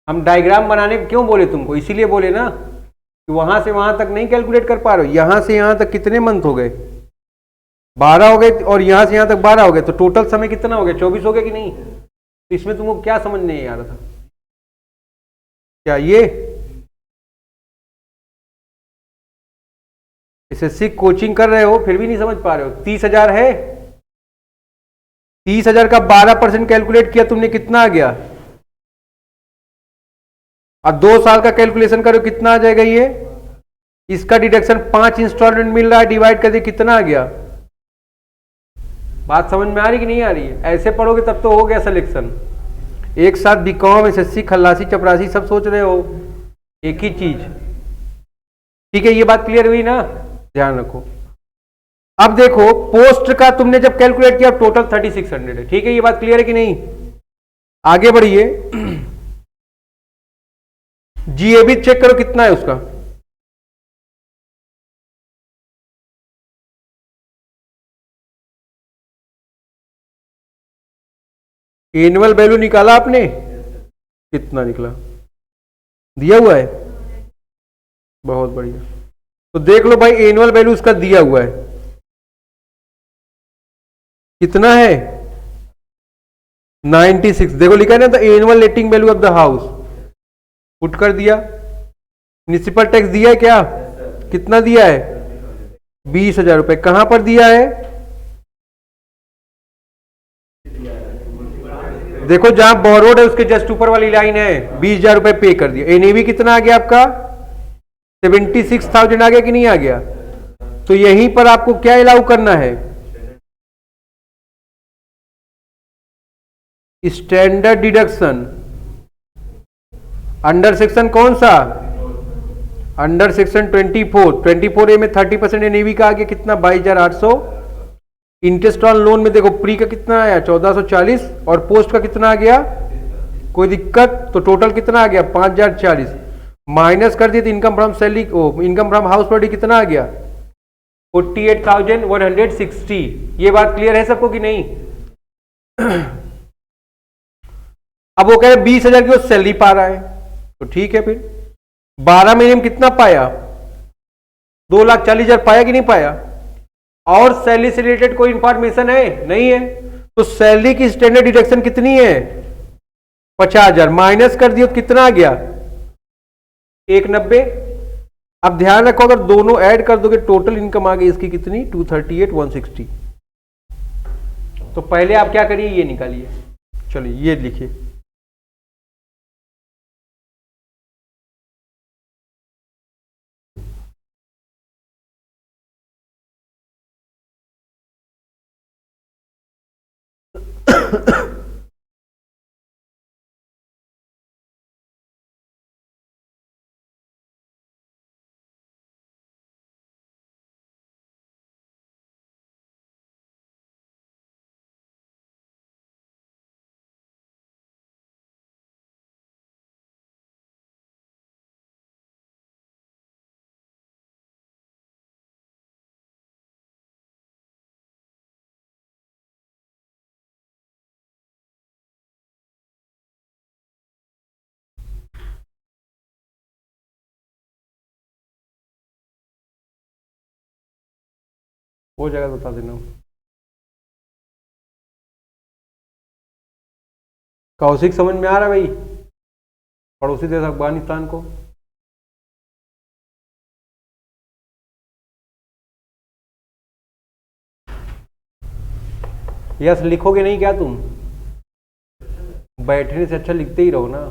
A: हम डायग्राम बनाने क्यों बोले तुमको? इसीलिए बोले ना कि वहां से वहां तक नहीं कैलकुलेट कर पा रहे हो। यहां से यहां तक कितने मंथ हो गए? 12 हो गए, और यहां से यहां तक 12 हो गए, तो टोटल समय कितना हो गया? 24 हो गया कि नहीं? तो इसमें तुमको क्या समझ नहीं आ रहा था? क्या ये एसएससी कोचिंग कर रहे हो फिर भी नहीं समझ पा रहे हो? 30,000 है, 30,000 का 12% कैलकुलेट किया तुमने, कितना आ गया? और 2 साल का कैलकुलेशन करो, कितना आ जाएगा ये? इसका डिडक्शन 5 इंस्टॉलमेंट मिल रहा है, डिवाइड कर दिए, कितना आ गया? बात समझ में आ रही कि नहीं आ रही है? ऐसे पढ़ोगे तब तो हो गया सिलेक्शन। एक साथ बीकॉम, एसएससी, खल्लासी, चपरासी सब सोच रहे हो एक ही चीज। ठीक है, ये बात क्लियर हुई ना? ध्यान रखो। अब देखो, पोस्ट का तुमने जब कैलकुलेट किया टोटल 3600 है। ठीक है, ये बात क्लियर है कि नहीं? आगे बढ़िए। जीएबी चेक करो कितना है उसका। एनुअल वैल्यू निकाला आपने? कितना निकला? दिया हुआ है? बहुत बढ़िया। तो देख लो भाई, एनुअल वैल्यू उसका दिया हुआ है, कितना है? 96। देखो लिखा है ना, the annual letting value of the house, put कर दिया। म्युनिसिपल टैक्स दिया है क्या? कितना दिया है? 20,000 रुपए। कहां पर दिया है? देखो जहां बोरोड है उसके जस्ट ऊपर वाली लाइन है, 20,000 रुपए पे कर दिया। एनएवी कितना आ गया आपका? 76,000 आ गया कि नहीं आ गया? तो यहीं पर आपको क्या अलाउ करना है? Standard deduction. अंडर सेक्शन कौन सा? अंडर सेक्शन 24 ए में 30% एनएवी का आ गया, कितना? 22,800। इंटरेस्ट ऑन लोन में देखो प्री का कितना आया? 1440, और पोस्ट का कितना आ गया? कोई दिक्कत? तो टोटल कितना आ गया? 5,040। माइनस कर दिए तो income from salary, income from house property कितना आ गया? 48,160। ये बात क्लियर है सबको कि नहीं? अब वो कह रहे 20,000 की वो सैलरी पा रहा है, तो ठीक है फिर 12 महीने में कितना पाया? 2,40,000 पाया कि नहीं पाया? और सैलरी से रिलेटेड कोई इंफॉर्मेशन है? नहीं है। तो सैलरी की स्टैंडर्ड डिडक्शन कितनी है? 50,000। माइनस कर दियो तो कितना आ गया? 190। अब ध्यान रखो, अगर दोनों ऐड कर दोगे टोटल इनकम आ गई इसकी कितनी? 238,160। तो पहले आप क्या करिए, ये निकालिए। चलिए ये लिखिए। वो जगह बता देना। कौशिक समझ में आ रहा है भाई, पड़ोसी देश अफगानिस्तान को? यस लिखोगे नहीं क्या तुम? बैठने से अच्छा लिखते ही रहो ना।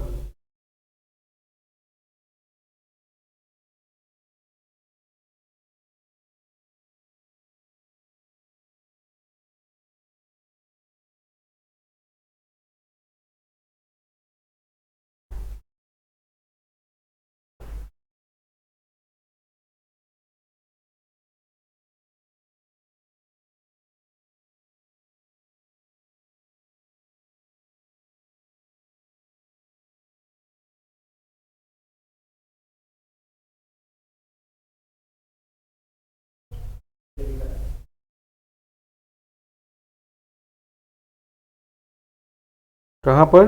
A: कहां पर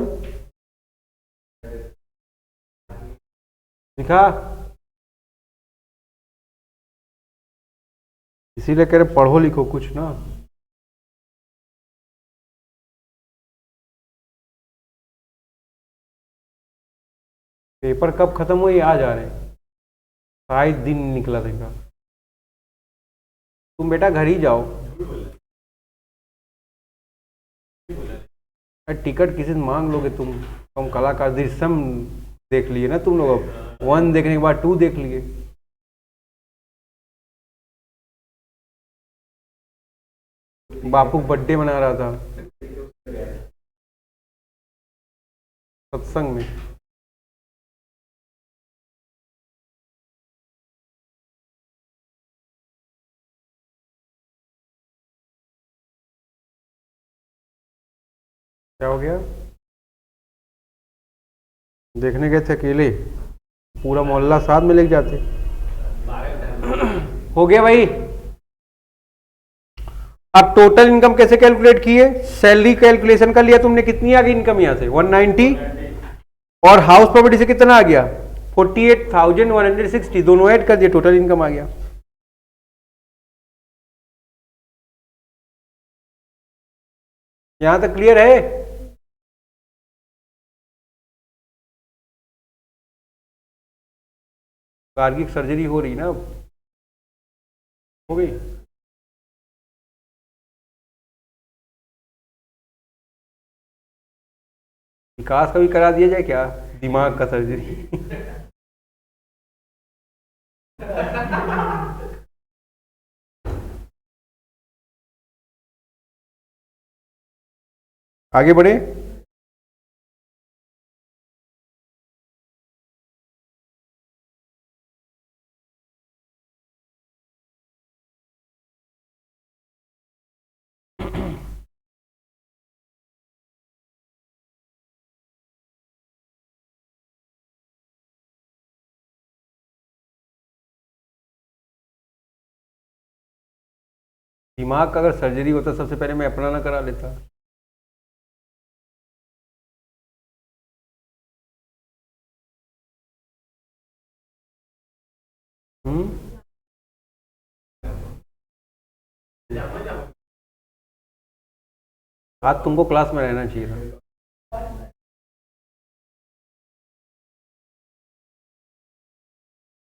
A: लिखा? इसीलिए कह रहे पढ़ो लिखो कुछ ना। पेपर कब खत्म हुए आज आ रहे हैं, शायद दिन निकला था। तुम बेटा घर ही जाओ। टिकट किसी से मांग लोगे तुम कलाकार दृश्यम देख लिए ना तुम लोग, अब 1 देखने के बाद 2 देख लिए। बापू बर्थडे मना रहा था सत्संग में। क्या हो गया? देखने गए थे अकेले, पूरा मोहल्ला साथ में लेके जाते। हो गया भाई। अब टोटल इनकम कैसे कैलकुलेट किए? सैलरी कैलकुलेशन कर लिया तुमने, कितनी आ गई इनकम यहां से 190, और हाउस प्रॉपर्टी से कितना आ गया 48,160, दोनों ऐड कर दिए, टोटल इनकम आ गया। यहां तक क्लियर है? गार्गिक सर्जरी हो रही ना अब, हो गई। विकास का भी करा दिया जाए क्या, दिमाग का सर्जरी? आगे बढ़े। दिमाग का अगर सर्जरी होता सबसे पहले मैं अपना ना करा लेता। आज तुमको क्लास में रहना चाहिए था।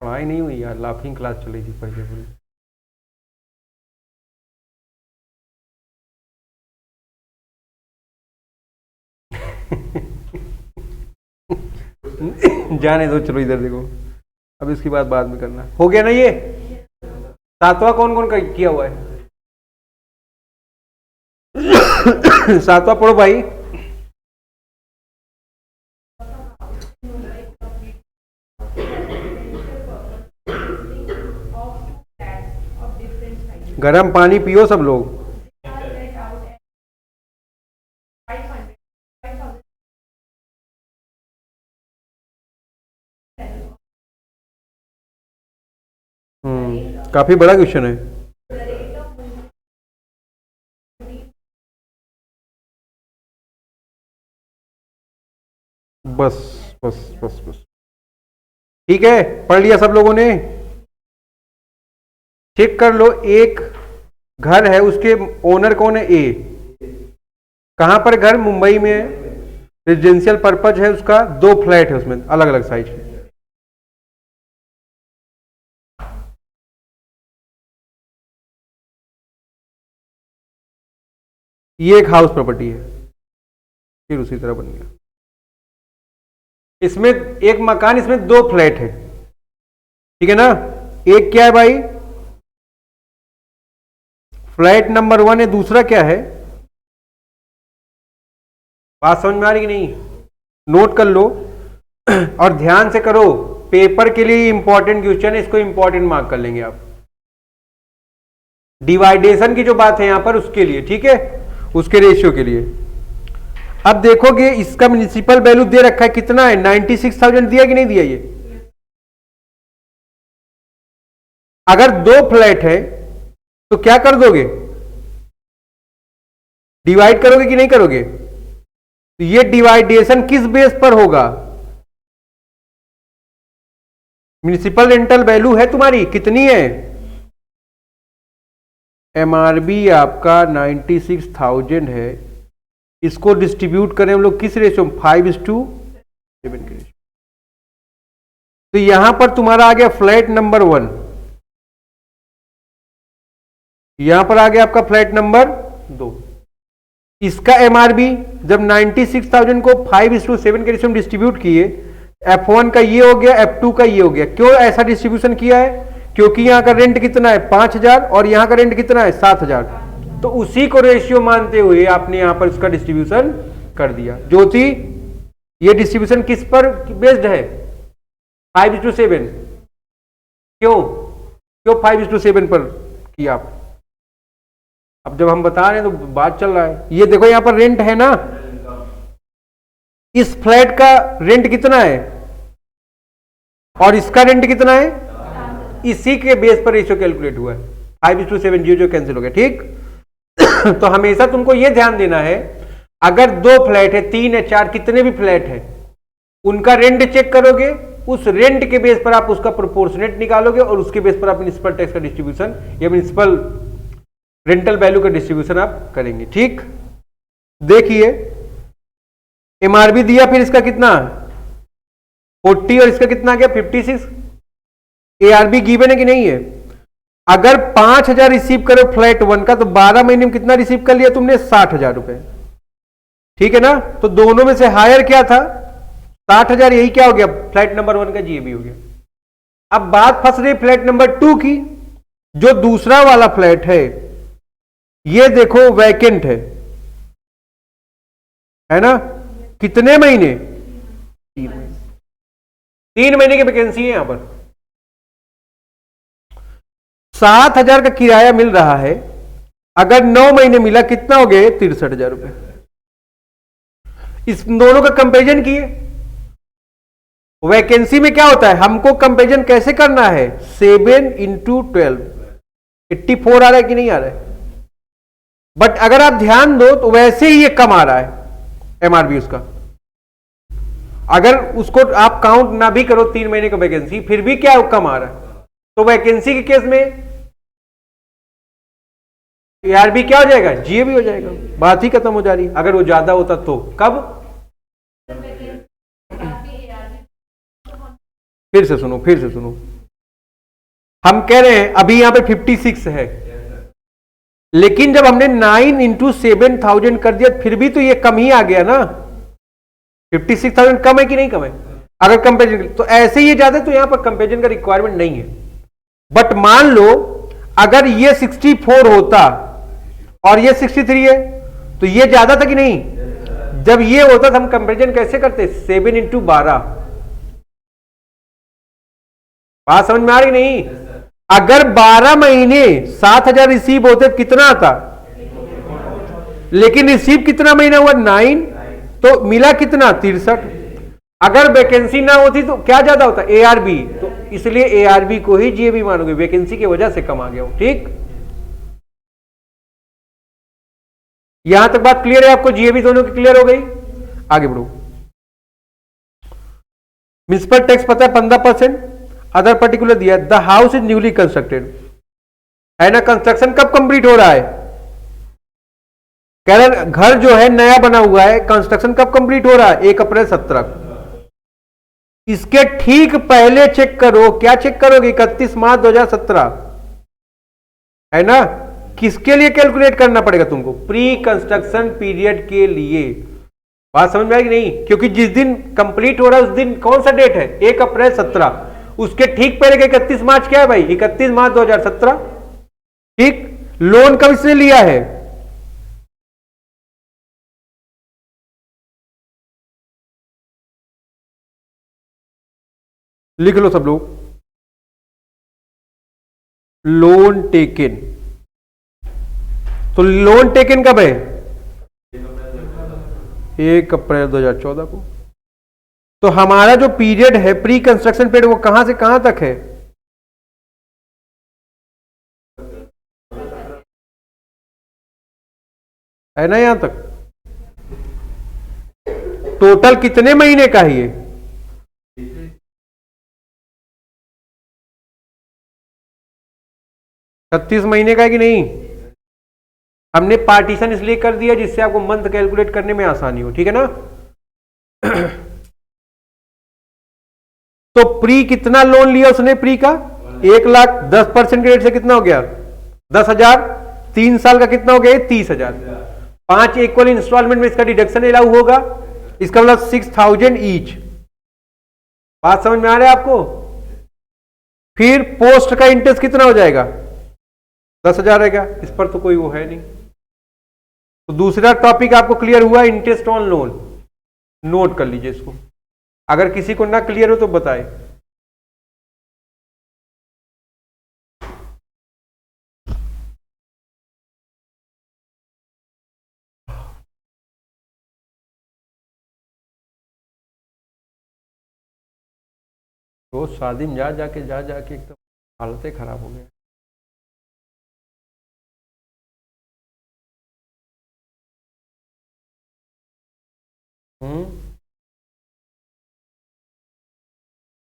A: पढ़ाई नहीं हुई यार, लाफिंग क्लास चली थी पहले पूरी। जाने दो, चलो इधर देखो, अब इसकी बात बाद में करना। हो गया ना ये? सातवां कौन कौन का किया हुआ है? सातवां पढ़ो भाई। गर्म पानी पियो सब लोग। काफी बड़ा क्वेश्चन है। बस बस बस बस, ठीक है, पढ़ लिया सब लोगों ने? चेक कर लो, एक घर है, उसके ओनर कौन है? ए। कहां पर घर? मुंबई में है, रेजिडेंशियल पर्पज है उसका, 2 फ्लैट है उसमें अलग अलग साइज के। ये एक हाउस प्रॉपर्टी है, फिर उसी तरह बन गया। इसमें एक मकान, इसमें 2 फ्लैट है, ठीक है ना? एक क्या है भाई? फ्लैट नंबर 1 है, दूसरा क्या है? बात समझ में आ रही कि नहीं? नोट कर लो और ध्यान से करो, पेपर के लिए इंपॉर्टेंट क्वेश्चन है, इसको इंपॉर्टेंट मार्क कर लेंगे आप। डिवाइडेशन की जो बात है यहां पर, उसके लिए, ठीक है, उसके रेशियो के लिए। अब देखोगे इसका म्युनिसिपल वैल्यू दे रखा है, कितना है? 96,000 दिया कि नहीं दिया? ये अगर 2 फ्लैट है तो क्या कर दोगे? डिवाइड करोगे कि नहीं करोगे? तो ये डिवाइडेशन किस बेस पर होगा? म्युनिसिपल रेंटल वैल्यू है तुम्हारी कितनी है? एमआरबी आपका 96,000 है। इसको डिस्ट्रीब्यूट करें हम लोग किस रेशियो में? 5:7 के रेशियो। तो यहां पर तुम्हारा आ गया फ्लैट नंबर 1, यहां पर आ गया आपका फ्लैट नंबर 2। इसका एमआरबी जब 96,000 को 5:7 के रेशियो में डिस्ट्रीब्यूट किए, F1 का ये हो गया, F2 का ये हो गया। क्यों ऐसा डिस्ट्रीब्यूशन किया है? क्योंकि यहां का रेंट कितना है? 5,000 और यहां का रेंट कितना है? 7,000। तो उसी को रेशियो मानते हुए आपने यहां पर इसका डिस्ट्रीब्यूशन कर दिया। ज्योति, ये डिस्ट्रीब्यूशन किस पर बेस्ड है? 5:7। क्यों 5:7 पर किया आप? अब जब हम बता रहे हैं तो बात चल रहा है। ये देखो यहां पर रेंट है ना, इस फ्लैट का रेंट कितना है और इसका रेंट कितना है? इसी के बेस पर रेशियो कैलकुलेट हुआ है। 5:7 जो कैंसिल हो गया, ठीक। तो हमेशा तुमको यह ध्यान देना है, अगर 2 फ्लैट है, 3 है, 4, कितने भी फ्लैट है, उनका रेंट चेक करोगे, उस रेंट के बेस पर आप उसका प्रोपोर्शनेट निकालोगे और उसके बेस पर आप म्युनिसिपल टैक्स का डिस्ट्रीब्यूशन या म्युनिसिपल रेंटल वैल्यू का डिस्ट्रीब्यूशन आप करेंगे, ठीक। देखिए एमआरबी दिया, फिर इसका कितना 40 और इसका कितना आ गया 56। एआरबी गिवन है कि नहीं है? अगर 5,000 रिसीव करो फ्लैट 1 का, तो 12 महीने में कितना रिसीव कर लिया तुमने? 60,000 रुपए, ठीक है ना। तो दोनों में से हायर क्या था? 60,000। यही क्या हो गया? फ्लैट नंबर 1 का जीएबी हो गया। अब बात फंस रही फ्लैट नंबर 2 की। जो दूसरा वाला फ्लैट है, ये देखो वैकेंट है ना। कितने महीने? 3 महीने। 3 महीने की वैकेंसी है यहां पर। 7,000 का किराया मिल रहा है। अगर 9 महीने मिला, कितना हो गए? 63,000 रुपए। इस दोनों का कंपेरिजन किए। वैकेंसी में क्या होता है, हमको कंपेरिजन कैसे करना है? 7 into 12, 84 आ रहा है कि नहीं आ रहा है? बट अगर आप ध्यान दो तो वैसे ही ये कम आ रहा है एमआरबी उसका। अगर उसको आप काउंट ना भी करो 3 महीने का वैकेंसी, फिर भी क्या कम आ रहा है। तो वैकेंसी के केस में एआरबी क्या हो जाएगा? जीएबी हो जाएगा। बात ही खत्म हो जा रही है। अगर वो ज्यादा होता तो कब? फिर से सुनो, हम कह रहे हैं अभी यहां पे 56 है, लेकिन जब हमने 9 into 7,000 कर दिया, फिर भी तो ये कम ही आ गया ना। 56,000 कम है कि नहीं कम है? अगर कंपेरिजन तो ऐसे ही ज्यादा, तो यहां पर कंपेरिजन का रिक्वायरमेंट नहीं है। बट मान लो अगर ये 64 होता और ये 63 है, तो ये ज्यादा था कि नहीं? जब ये होता तो हम कंपेरिजन कैसे करते? 7 into 12। बात समझ में आ रही नहीं? अगर 12 महीने 7,000 रिसीव होते तो कितना आता? लेकिन रिसीव कितना महीना हुआ? 9, तो मिला कितना? 63। अगर वैकेंसी ना होती तो क्या ज्यादा होता? एआरबी। तो इसलिए एआरबी को ही जीएबी मानोगे, वैकेंसी की वजह से कम आ गया हो, ठीक। यहां तक बात क्लियर है आपको? जीएबी दोनों की क्लियर हो गई। आगे बढ़ो। म्युनिसिपल टैक्स पता है 15%। अदर पर्टिकुलर दिया, the house is newly constructed, है ना। कंस्ट्रक्शन कब कंप्लीट हो रहा है? कह रहे घर जो है नया बना हुआ है, कंस्ट्रक्शन कब कंप्लीट हो रहा है? 1 अप्रैल 17। इसके ठीक पहले चेक करो, क्या चेक करोगे? 31 मार्च 2017, है ना। किसके लिए कैलकुलेट करना पड़ेगा तुमको? प्री कंस्ट्रक्शन पीरियड के लिए। बात समझ में आएगी नहीं? क्योंकि जिस दिन कंप्लीट हो रहा है उस दिन कौन सा डेट है? 1 अप्रैल 17। उसके ठीक पहले 31 मार्च क्या है भाई? 31 मार्च 2017, ठीक। लोन कब इसने लिया है? लिख लो सब लोग। लोन टेकन, तो लोन टेकन कब है? 1 अप्रैल 2014 को। तो हमारा जो पीरियड है प्री कंस्ट्रक्शन पीरियड, वो कहां से कहां तक है? है ना, यहां तक। टोटल कितने महीने का है ये? 36 महीने का है कि नहीं? हमने पार्टीशन इसलिए कर दिया जिससे आपको मंथ कैलकुलेट करने में आसानी हो, ठीक है ना। तो प्री कितना लोन लिया उसने? प्री का 1,00,000, 10% के रेट से कितना हो गया? 10,000। 3 साल का कितना हो गया? 30,000। 5 इक्वल इंस्टॉलमेंट में इसका डिडक्शन अलाउ होगा, इसका मतलब 6,000 ईच। बात समझ में आ रहा है आपको? फिर पोस्ट का इंटरेस्ट कितना हो जाएगा? 10,000 रहेगा, इस पर तो कोई वो है नहीं। तो दूसरा टॉपिक आपको क्लियर हुआ, इंटरेस्ट ऑन लोन। नोट कर लीजिए इसको, अगर किसी को ना क्लियर हो तो बताए। रोज शादी में जा जाके एकदम हालतें खराब हो गई।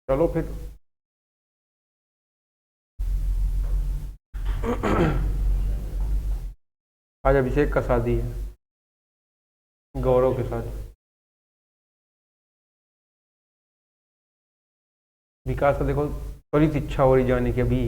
A: चलो फिर आज अभिषेक का शादी है गौरव के साथ। विकास का देखो त्वरित इच्छा हो रही जाने की अभी।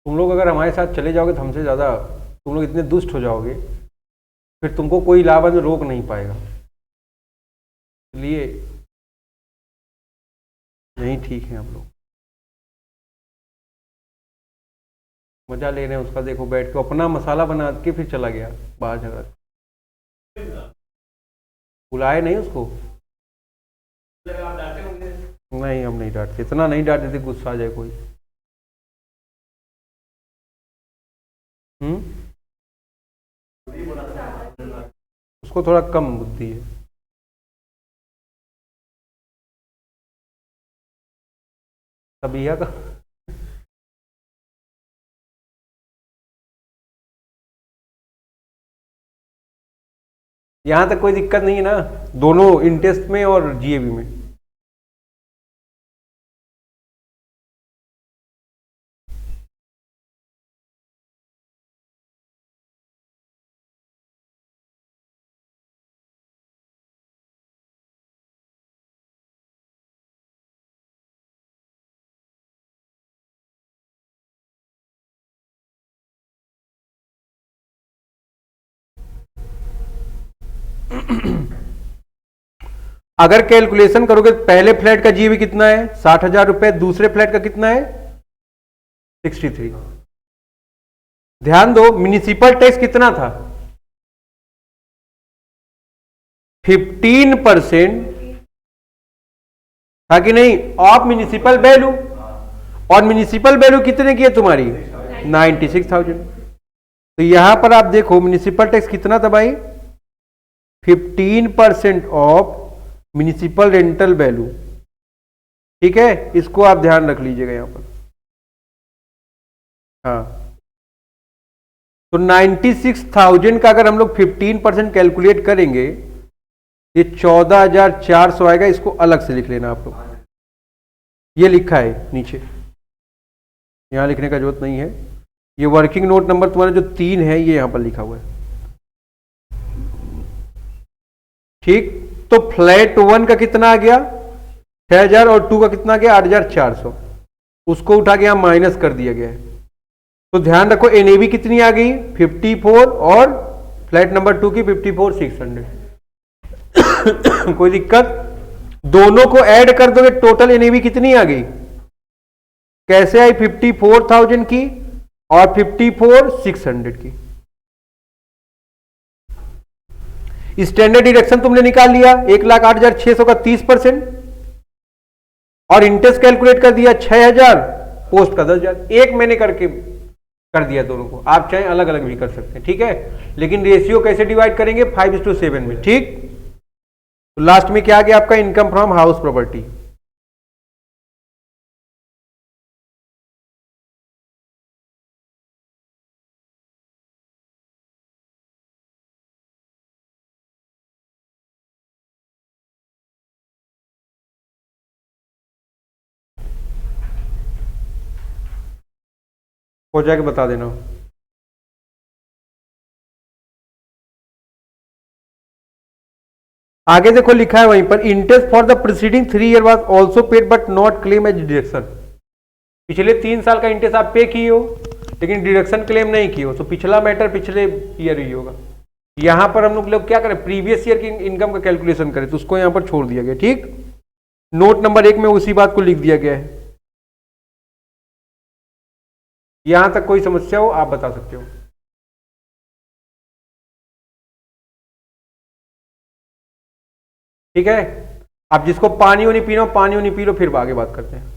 A: तुम लोग अगर हमारे साथ चले जाओगे तो हमसे ज़्यादा तुम लोग इतने दुष्ट हो जाओगे, फिर तुमको कोई लाभ में रोक नहीं पाएगा। इसलिए नहीं, ठीक है हम लोग मजा ले रहे हैं उसका। देखो बैठ के अपना मसाला बना के फिर चला गया बाहर झगड़ा। बुलाए नहीं उसको। नहीं हम नहीं डांटते, इतना नहीं डांटते थे गुस्सा आ जाए कोई। उसको थोड़ा कम बुद्धि है। तबिया का यहां तक कोई दिक्कत नहीं है ना, दोनों इंटेस्ट में और जीएबी में। अगर कैलकुलेशन करोगे पहले फ्लैट का जीबी कितना है? 60,000 रुपए। दूसरे फ्लैट का कितना है? 63। ध्यान दो म्युनिसिपल टैक्स कितना था? 15% था कि नहीं ऑफ म्युनिसिपल वैल्यू। और म्युनिसिपल वैल्यू कितने की है तुम्हारी? 96,000। तो यहां पर आप देखो म्युनिसिपल टैक्स कितना था भाई? 15% ऑफ म्युनिसिपल रेंटल वैल्यू। ठीक है, इसको आप ध्यान रख लीजिएगा यहां पर। हाँ, तो 96,000 का अगर हम लोग 15% कैलकुलेट करेंगे, ये 14,400 आएगा। इसको अलग से लिख लेना आप लोग, ये लिखा है नीचे, यहां लिखने का जरूरत नहीं है। ये वर्किंग नोट नंबर तुम्हारा जो 3 है ये यहां पर लिखा हुआ है। ठीक, तो फ्लैट 1 का कितना आ गया? 6,000 और 2 का कितना आ गया? 8,400। उसको उठा के यहां माइनस कर दिया गया है। तो ध्यान रखो एनएबी कितनी आ गई? 54 और फ्लैट नंबर 2 की 54,600। कोई दिक्कत? दोनों को ऐड कर दोगे टोटल एनएबी कितनी आ गई? कैसे आई? 54,000 की और 54,600 की। स्टैंडर्ड डिडक्शन तुमने निकाल लिया 1,08,600 का 30% और इंटरेस्ट कैलकुलेट कर दिया 6,000, पोस्ट का 10,000। एक महीने करके कर दिया दोनों को, आप चाहे अलग अलग भी कर सकते हैं, ठीक है। लेकिन रेशियो कैसे डिवाइड करेंगे, 5:7 में, ठीक। तो लास्ट में क्या आ गया आपका, इनकम फ्रॉम हाउस प्रॉपर्टी। हो जाके बता देना। आगे देखो लिखा है वहीं पर, interest for the preceding 3 year was also paid but not claim as deduction. पिछले 3 साल का इंटरेस्ट आप पे किए हो लेकिन डिडक्शन क्लेम नहीं किए हो, तो पिछला मैटर पिछले ईयर ही होगा। यहां पर हम लोग क्या करें, प्रीवियस ईयर की इनकम का कैलकुलेशन करें, तो उसको यहां पर छोड़ दिया गया, ठीक। नोट नंबर 1 में उसी बात को लिख दिया गया है। यहां तक कोई समस्या हो आप बता सकते हो। ठीक है, आप जिसको पानी वानी पीना हो पानी वानी पी लो, फिर आगे बात करते हैं।